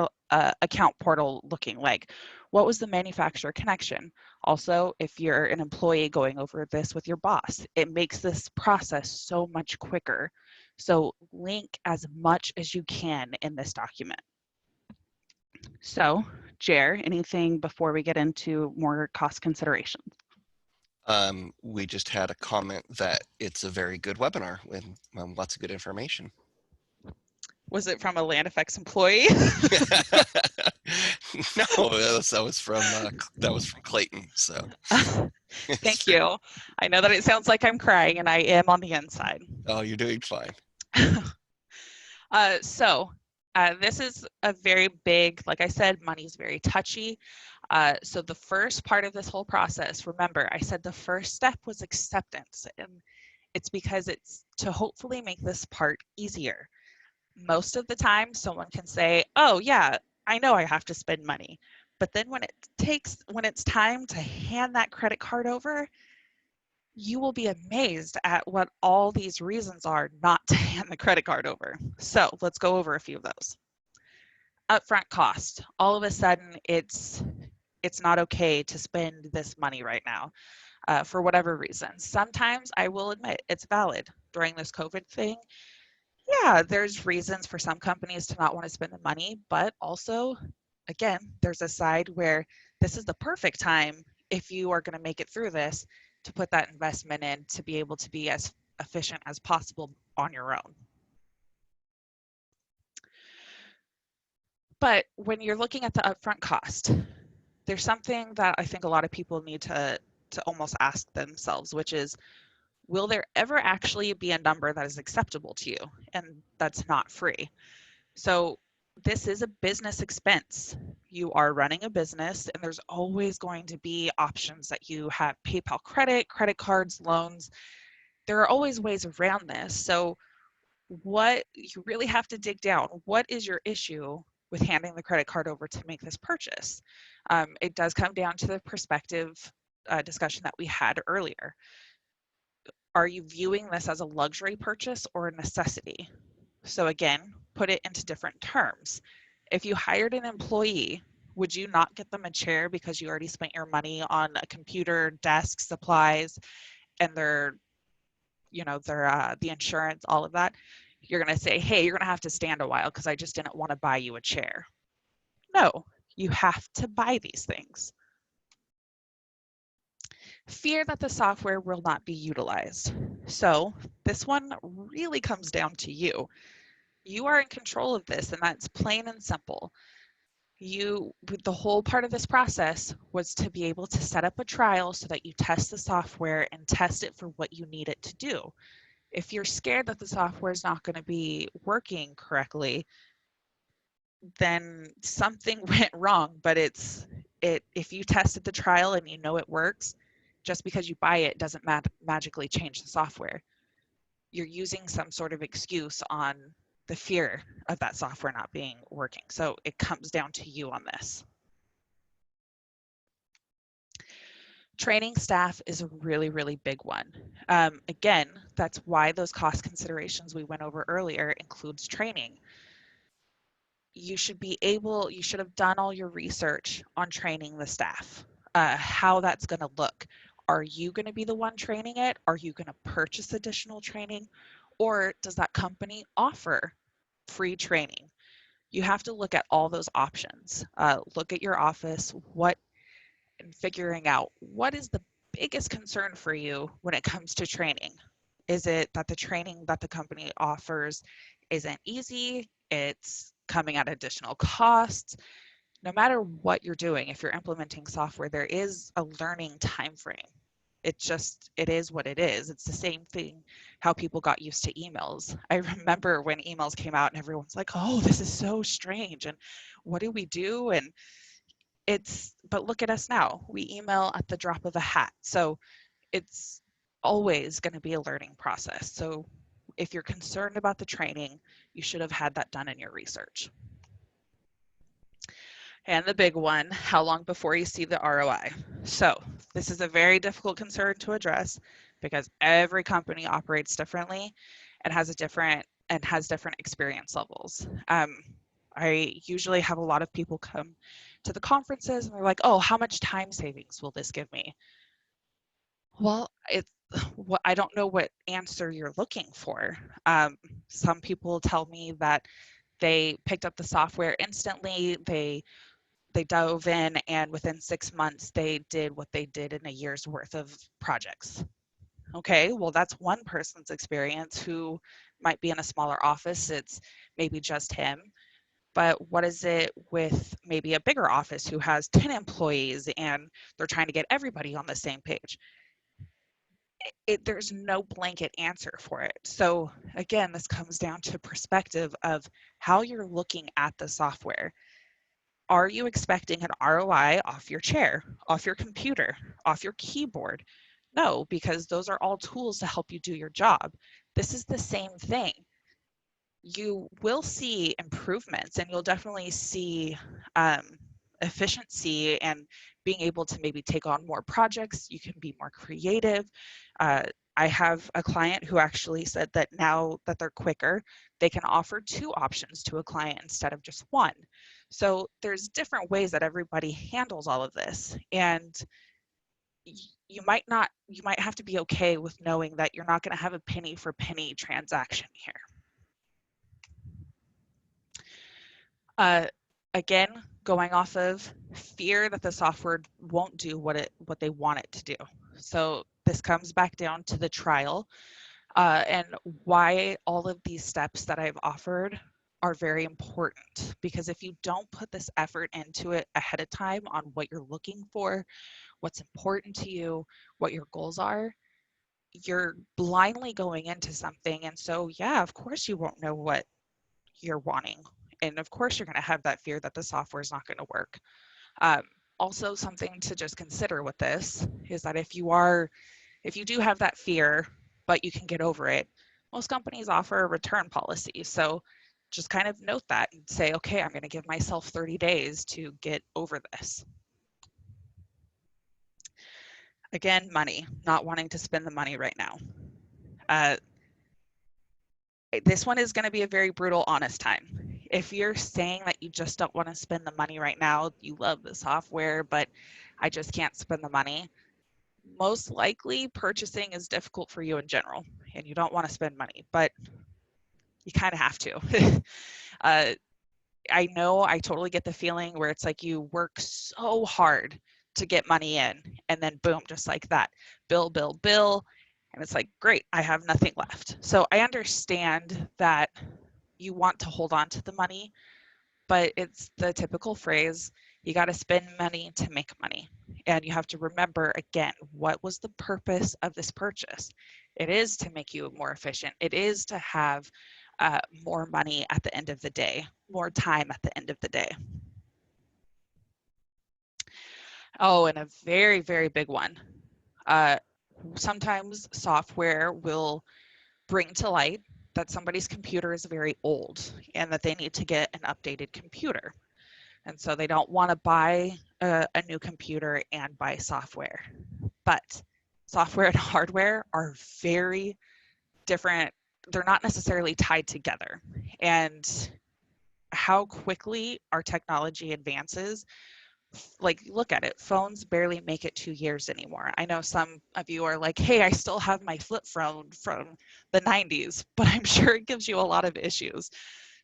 Speaker 2: account portal looking like? What was the manufacturer connection? Also, if you're an employee going over this with your boss, it makes this process so much quicker. So link as much as you can in this document. So, Jer, anything before we get into more cost considerations?
Speaker 1: We just had a comment that it's a very good webinar with lots of good information.
Speaker 2: Was it from a Land Effects employee?
Speaker 1: No, that was from Clayton. So
Speaker 2: Thank you. I know that it sounds like I'm crying, and I am on the inside.
Speaker 1: Oh, you're doing fine.
Speaker 2: This is a very big, like I said, money's very touchy. So the first part of this whole process, remember, I said the first step was acceptance, and it's because it's to hopefully make this part easier. Most of the time, someone can say, oh yeah, I know I have to spend money. But then when it's time to hand that credit card over, you will be amazed at what all these reasons are not to hand the credit card over. So let's go over a few of those. Upfront cost. All of a sudden, it's not okay to spend this money right now for whatever reason. Sometimes I will admit it's valid during this COVID thing. Yeah, there's reasons for some companies to not want to spend the money, but also, again, there's a side where this is the perfect time if you are going to make it through this to put that investment in to be able to be as efficient as possible on your own. But when you're looking at the upfront cost, there's something that I think a lot of people need to almost ask themselves, which is, will there ever actually be a number that is acceptable to you and that's not free? So this is a business expense. You are running a business, and there's always going to be options that you have: PayPal credit, credit cards, loans. There are always ways around this. So what you really have to dig down, what is your issue with handing the credit card over to make this purchase? It does come down to the perspective discussion that we had earlier. Are you viewing this as a luxury purchase or a necessity? So again, put it into different terms. If you hired an employee, would you not get them a chair because you already spent your money on a computer, desk, supplies, and the insurance, all of that? You're going to say, hey, you're going to have to stand a while because I just didn't want to buy you a chair. No, you have to buy these things. Fear that the software will not be utilized. So this one really comes down to you. You are in control of this, and that's plain and simple. The whole part of this process was to be able to set up a trial so that you test the software and test it for what you need it to do. If you're scared that the software is not going to be working correctly, then something went wrong. But if you tested the trial and you know it works, just because you buy it doesn't magically change the software. You're using some sort of excuse on the fear of that software not being working. So it comes down to you on this. Training staff is a really, really big one. Again, that's why those cost considerations we went over earlier includes training. You should have done all your research on training the staff, how that's going to look. Are you going to be the one training it? Are you going to purchase additional training? Or does that company offer free training? You have to look at all those options. Look at your office, and figuring out what is the biggest concern for you when it comes to training. Is it that the training that the company offers isn't easy? It's coming at additional costs. No matter what you're doing, if you're implementing software, there is a learning time frame. It is what it is. It's the same thing how people got used to emails. I remember when emails came out and everyone's like, oh, this is so strange. And what do we do? And but look at us now. We email at the drop of a hat. So it's always going to be a learning process. So if you're concerned about the training, you should have had that done in your research. And the big one, how long before you see the ROI? So this is a very difficult concern to address because every company operates differently and has different experience levels. I usually have a lot of people come to the conferences and they're like, oh, how much time savings will this give me? Well, it's what I don't know what answer you're looking for. Um, some people tell me that they picked up the software instantly, they dove in, and within 6 months they did what they did in a year's worth of projects. Okay, well, that's one person's experience who might be in a smaller office. It's maybe just him. But what is it with maybe a bigger office who has 10 employees and they're trying to get everybody on the same page? There's no blanket answer for it. So again, this comes down to perspective of how you're looking at the software. Are you expecting an ROI off your chair, off your computer, off your keyboard? No, because those are all tools to help you do your job. This is the same thing. You will see improvements and you'll definitely see um, efficiency and being able to maybe take on more projects. You can be more creative. Uh, I have a client who actually said that now that they're quicker, they can offer two options to a client instead of just one. So there's different ways that everybody handles all of this. And you might have to be okay with knowing that you're not going to have a penny for penny transaction here. Uh, Again, going off of fear that the software won't do what they want it to do. So this comes back down to the trial and why all of these steps that I've offered are very important, because if you don't put this effort into it ahead of time on what you're looking for, what's important to you, what your goals are, you're blindly going into something. And so, yeah, of course you won't know what you're wanting. And of course, you're going to have that fear that the software is not going to work. Um, Also, something to just consider with this is that if you do have that fear, but you can get over it, most companies offer a return policy. So just kind of note that and say, okay, I'm going to give myself 30 days to get over this. Again, money, not wanting to spend the money right now. Uh, this one is going to be a very brutal, honest time. If you're saying that you just don't want to spend the money right now, you love the software, but I just can't spend the money, most likely purchasing is difficult for you in general and you don't want to spend money, but you kind of have to. uh, I know I totally get the feeling where it's like you work so hard to get money in and then boom, just like that, bill, bill, bill. And it's like, great, I have nothing left. So I understand that you want to hold on to the money, but it's the typical phrase, you got to spend money to make money. And you have to remember again, what was the purpose of this purchase? It is to make you more efficient. It is to have more money at the end of the day, more time at the end of the day. Oh, and a very, very big one. Uh, Sometimes software will bring to light that somebody's computer is very old and that they need to get an updated computer. And so they don't want to buy a new computer and buy software. But software and hardware are very different. They're not necessarily tied together. And how quickly our technology advances, like look at it, phones barely make it 2 years anymore. I know some of you are like, hey, I still have my flip phone from the 90s, but I'm sure it gives you a lot of issues.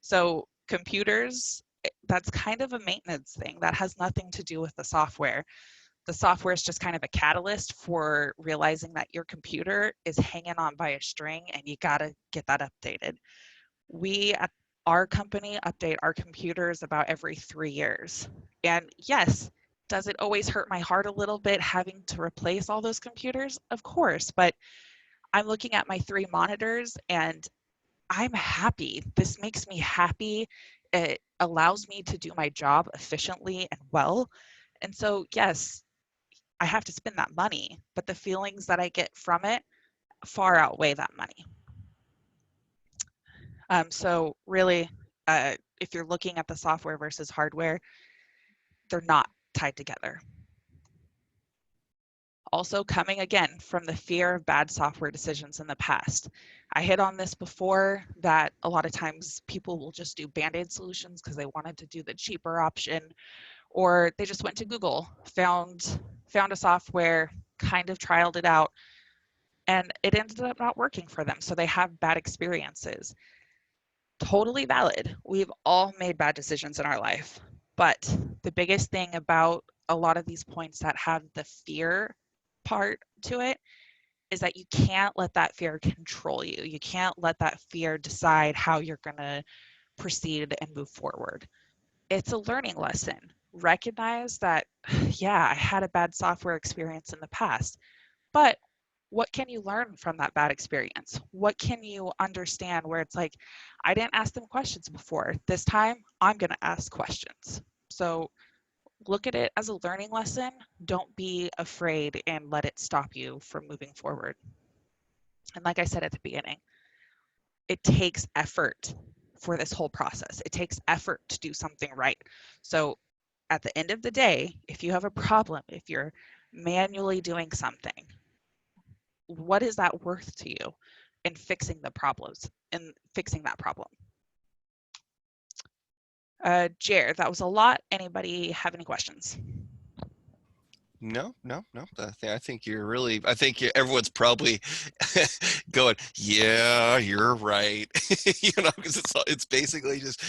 Speaker 2: So computers, that's kind of a maintenance thing. That has nothing to do with the software. The software is just kind of a catalyst for realizing that your computer is hanging on by a string and you got to get that updated. We at our company update our computers about every 3 years. And yes, does it always hurt my heart a little bit having to replace all those computers? Of course, but I'm looking at my 3 monitors and I'm happy. This makes me happy. It allows me to do my job efficiently and well. And so, yes, I have to spend that money, but the feelings that I get from it far outweigh that money. So, really, if you're looking at the software versus hardware, they're not tied together. Also, coming again from the fear of bad software decisions in the past. I hit on this before that a lot of times people will just do band-aid solutions because they wanted to do the cheaper option, or they just went to Google, found a software, kind of trialed it out, and it ended up not working for them. So they have bad experiences. Totally valid. We've all made bad decisions in our life. But the biggest thing about a lot of these points that have the fear part to it is that you can't let that fear control you. You can't let that fear decide how you're going to proceed and move forward. It's a learning lesson. Recognize that, yeah, I had a bad software experience in the past, but what can you learn from that bad experience? What can you understand where it's like, I didn't ask them questions before. This time, I'm going to ask questions. So look at it as a learning lesson. Don't be afraid and let it stop you from moving forward. And like I said at the beginning, it takes effort for this whole process. It takes effort to do something right. So at the end of the day, if you have a problem, if you're manually doing something, what is that worth to you in fixing the problems and fixing that problem? Jared, that was a lot. Anybody have any questions?
Speaker 1: No, no, no. I think you're really. I think everyone's probably going, "Yeah, you're right." Because it's basically just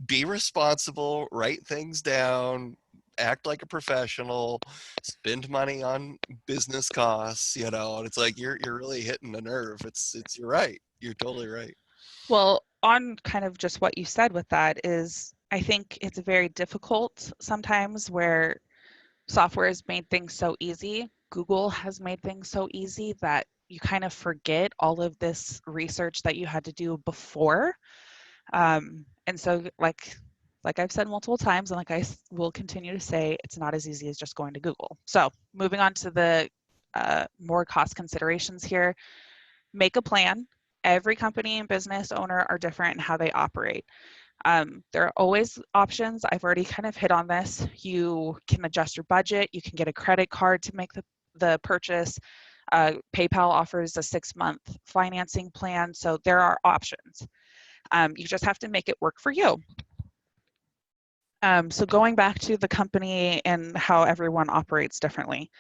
Speaker 1: be responsible, write things down, act like a professional, spend money on business costs. And it's like you're really hitting a nerve. It's you're right. You're totally right.
Speaker 2: Well, on kind of just what you said with that is, I think it's very difficult sometimes where software has made things so easy. Google has made things so easy that you kind of forget all of this research that you had to do before. And so, like I've said multiple times, and like I will continue to say, it's not as easy as just going to Google. So, moving on to the more cost considerations here, make a plan. Every company and business owner are different in how they operate. There are always options. I've already kind of hit on this. You can adjust your budget. You can get a credit card to make the purchase. PayPal offers a 6-month financing plan. So there are options. You just have to make it work for you. So going back to the company and how everyone operates differently.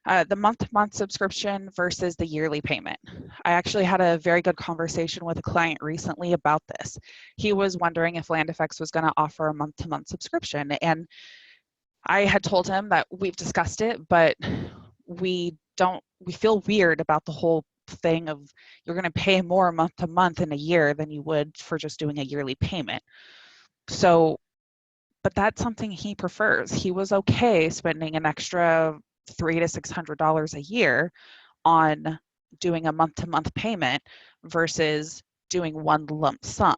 Speaker 2: The month-to-month subscription versus the yearly payment. I actually had a very good conversation with a client recently about this. He was wondering if LandFX was going to offer a month-to-month subscription, and I had told him that we've discussed it, but we feel weird about the whole thing of you're going to pay more month to month in a year than you would for just doing a yearly payment. So, but that's something he prefers. He was okay spending an extra $300 to $600 a year on doing a month-to-month payment versus doing one lump sum.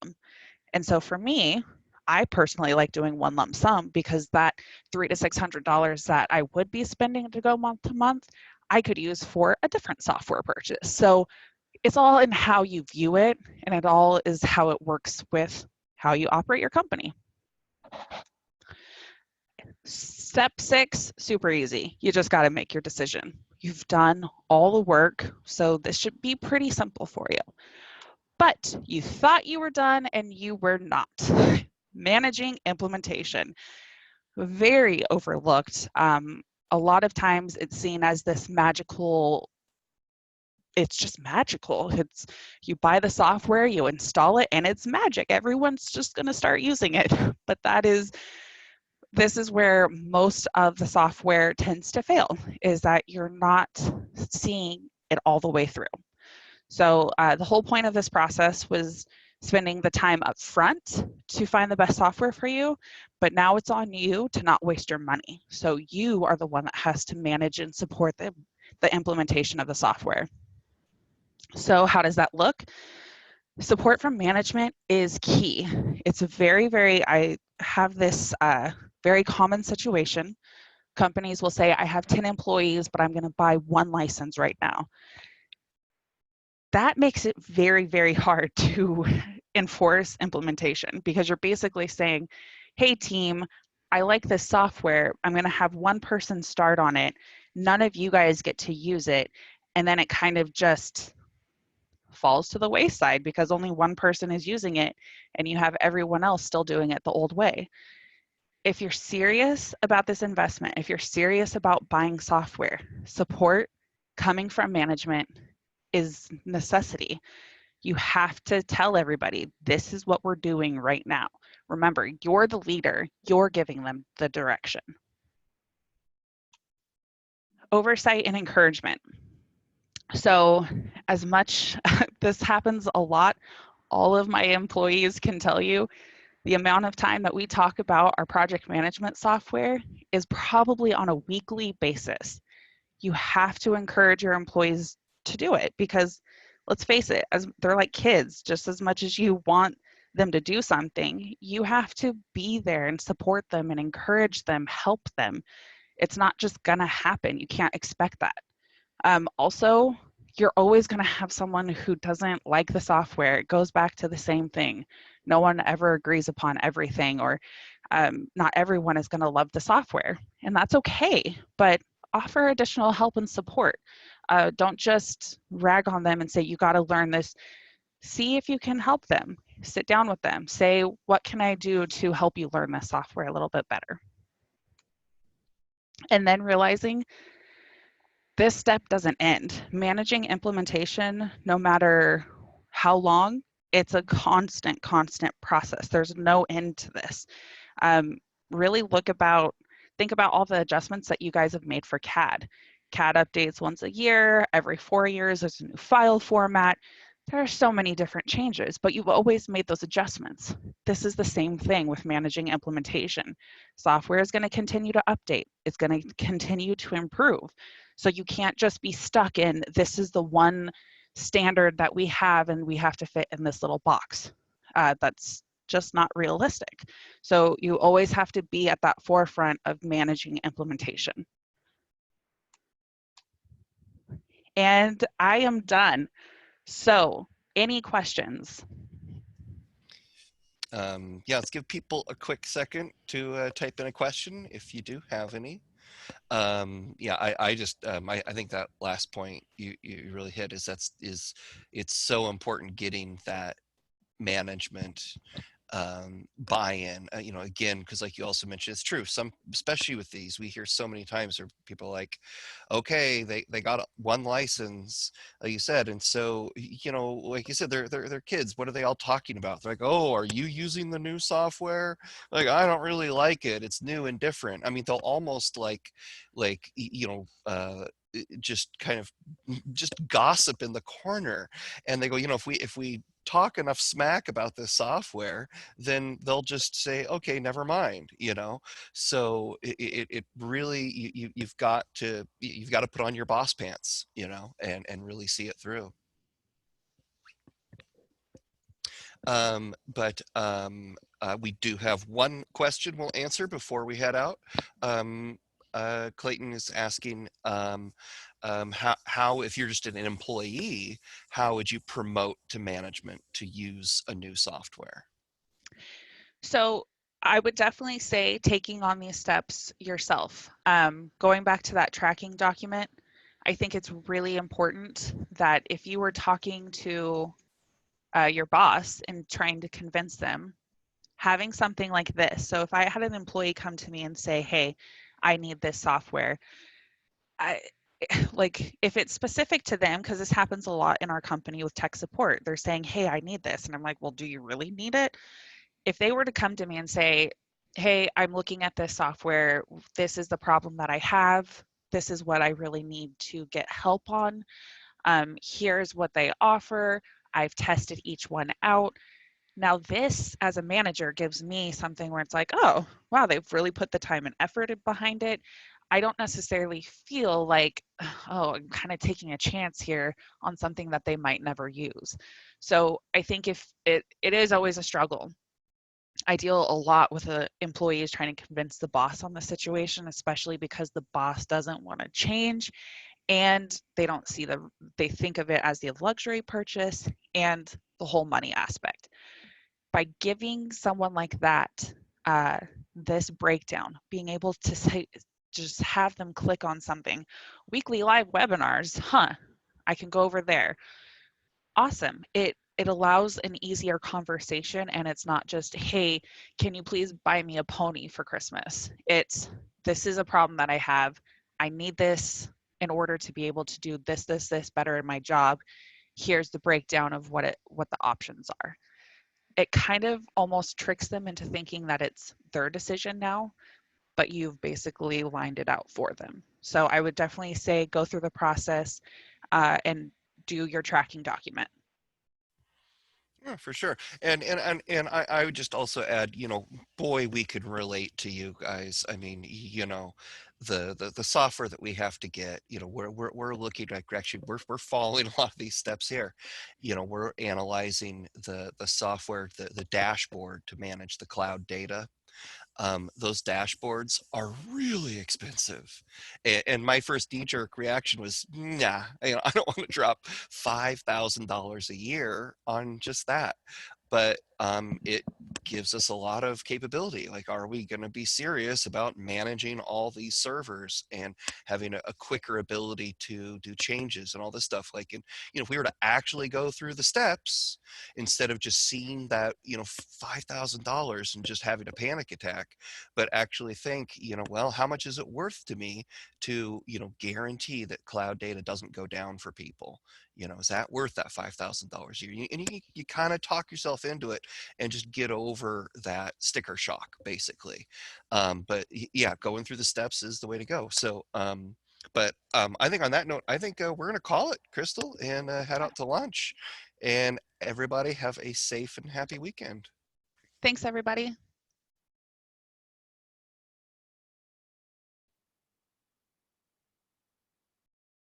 Speaker 2: And so for me, I personally like doing one lump sum because that $300 to $600 that I would be spending to go month to month, I could use for a different software purchase. So it's all in how you view it, and it all is how it works with how you operate your company. Step 6, super easy. You just got to make your decision. You've done all the work, so this should be pretty simple for you. But you thought you were done and you were not. Managing implementation, very overlooked. A lot of times it's seen as this magical, it's just magical. It's you buy the software, you install it, and it's magic. Everyone's just going to start using it. But this is where most of the software tends to fail, is that you're not seeing it all the way through. So the whole point of this process was spending the time up front to find the best software for you, but now it's on you to not waste your money. So you are the one that has to manage and support the implementation of the software. So how does that look? Support from management is key. It's a I have this very common situation. Companies will say, I have 10 employees, but I'm going to buy one license right now. That makes it very, very hard to enforce implementation because you're basically saying, hey team, I like this software. I'm going to have one person start on it. None of you guys get to use it. And then it kind of just falls to the wayside because only one person is using it and you have everyone else still doing it the old way. if you're serious about this investment, if you're serious about buying software, support coming from management is necessity. You have to tell everybody, this is what we're doing right now. Remember, you're the leader, you're giving them the direction. Oversight and encouragement. So, as much this happens a lot, all of my employees can tell you the amount of time that we talk about our project management software is probably on a weekly basis. You have to encourage your employees to do it because let's face it, as they're like kids, just as much as you want them to do something, you have to be there and support them and encourage them, help them. It's not just gonna happen. You can't expect that. Also, you're always going to have someone who doesn't like the software. It goes back to the same thing. No one ever agrees upon everything, or not everyone is going to love the software, and that's okay. But offer additional help and support. Don't just rag on them and say, you got to learn this. See if you can help them. Sit down with them. Say, what can I do to help you learn this software a little bit better? And then realizing this step doesn't end. Managing implementation, no matter how long, it's a constant process. There's no end to this. Um, really think about all the adjustments that you guys have made for CAD. CAD updates once a year, every 4 years, there's a new file format. There are so many different changes, but you've always made those adjustments. This is the same thing with managing implementation. Software is going to continue to update, it's going to continue to improve. So you can't just be stuck in this is the one standard that we have and we have to fit in this little box. That's just not realistic. So you always have to be at that forefront of managing implementation. And I am done. So, any questions?
Speaker 1: Yeah, let's give people a quick second to type in a question if you do have any. Yeah, I just I think that last point you really hit is it's so important getting that management buy-in, again, because like you also mentioned, it's true, some, especially with these, we hear so many times where people are like, okay, they got one license, like you said, and so like you said, they're kids, what are they all talking about? They're like, oh, are you using the new software? Like, I don't really like it, it's new and different. I mean, they'll almost just kind of just gossip in the corner, and they go, if we talk enough smack about this software, then they'll just say, okay, never mind. So it really, you've got to put on your boss pants, and really see it through. But we do have one question we'll answer before we head out. Clayton is asking, how, if you're just an employee, how would you promote to management to use a new software?
Speaker 2: So, I would definitely say taking on these steps yourself. Going back to that tracking document, I think it's really important that if you were talking to your boss and trying to convince them, having something like this. So if I had an employee come to me and say, hey, I need this software, I like if it's specific to them, because this happens a lot in our company with tech support, they're saying, hey, I need this. And I'm like, well, do you really need it? If they were to come to me and say, hey, I'm looking at this software, this is the problem that I have, this is what I really need to get help on, here's what they offer, I've tested each one out. Now, this as a manager gives me something where it's like, oh, wow, they've really put the time and effort behind it. I don't necessarily feel like, oh, I'm kind of taking a chance here on something that they might never use. So I think if it is always a struggle. I deal a lot with employees trying to convince the boss on the situation, especially because the boss doesn't want to change and they think of it as the luxury purchase and the whole money aspect. By giving someone like that uh, this breakdown, being able to say, just have them click on something, weekly live webinars, I can go over there. Awesome. It it allows an easier conversation, and it's not just, hey, can you please buy me a pony for Christmas? It's, this is a problem that I have. I need this in order to be able to do this better in my job. Here's the breakdown of what the options are. It kind of almost tricks them into thinking that it's their decision now, but you've basically lined it out for them. So I would definitely say go through the process and do your tracking document.
Speaker 1: Yeah, for sure. And I would just also add, boy, we could relate to you guys. I mean, the software that we have to get, we're looking at, actually we're following a lot of these steps here. We're analyzing the software, the dashboard to manage the cloud data. Those dashboards are really expensive. And my first knee-jerk reaction was, nah, I don't want to drop $5,000 a year on just that. But it gives us a lot of capability. Like, are we going to be serious about managing all these servers and having a quicker ability to do changes and all this stuff? Like, if we were to actually go through the steps instead of just seeing that, $5,000 and just having a panic attack, but actually think, well, how much is it worth to me to, guarantee that cloud data doesn't go down for people? Is that worth that $5,000 a year? And you kind of talk yourself into it and just get over that sticker shock, basically. But yeah, going through the steps is the way to go. So, but I think on that note, I think we're going to call it, Krystal, and head out to lunch. And everybody have a safe and happy weekend.
Speaker 2: Thanks, everybody.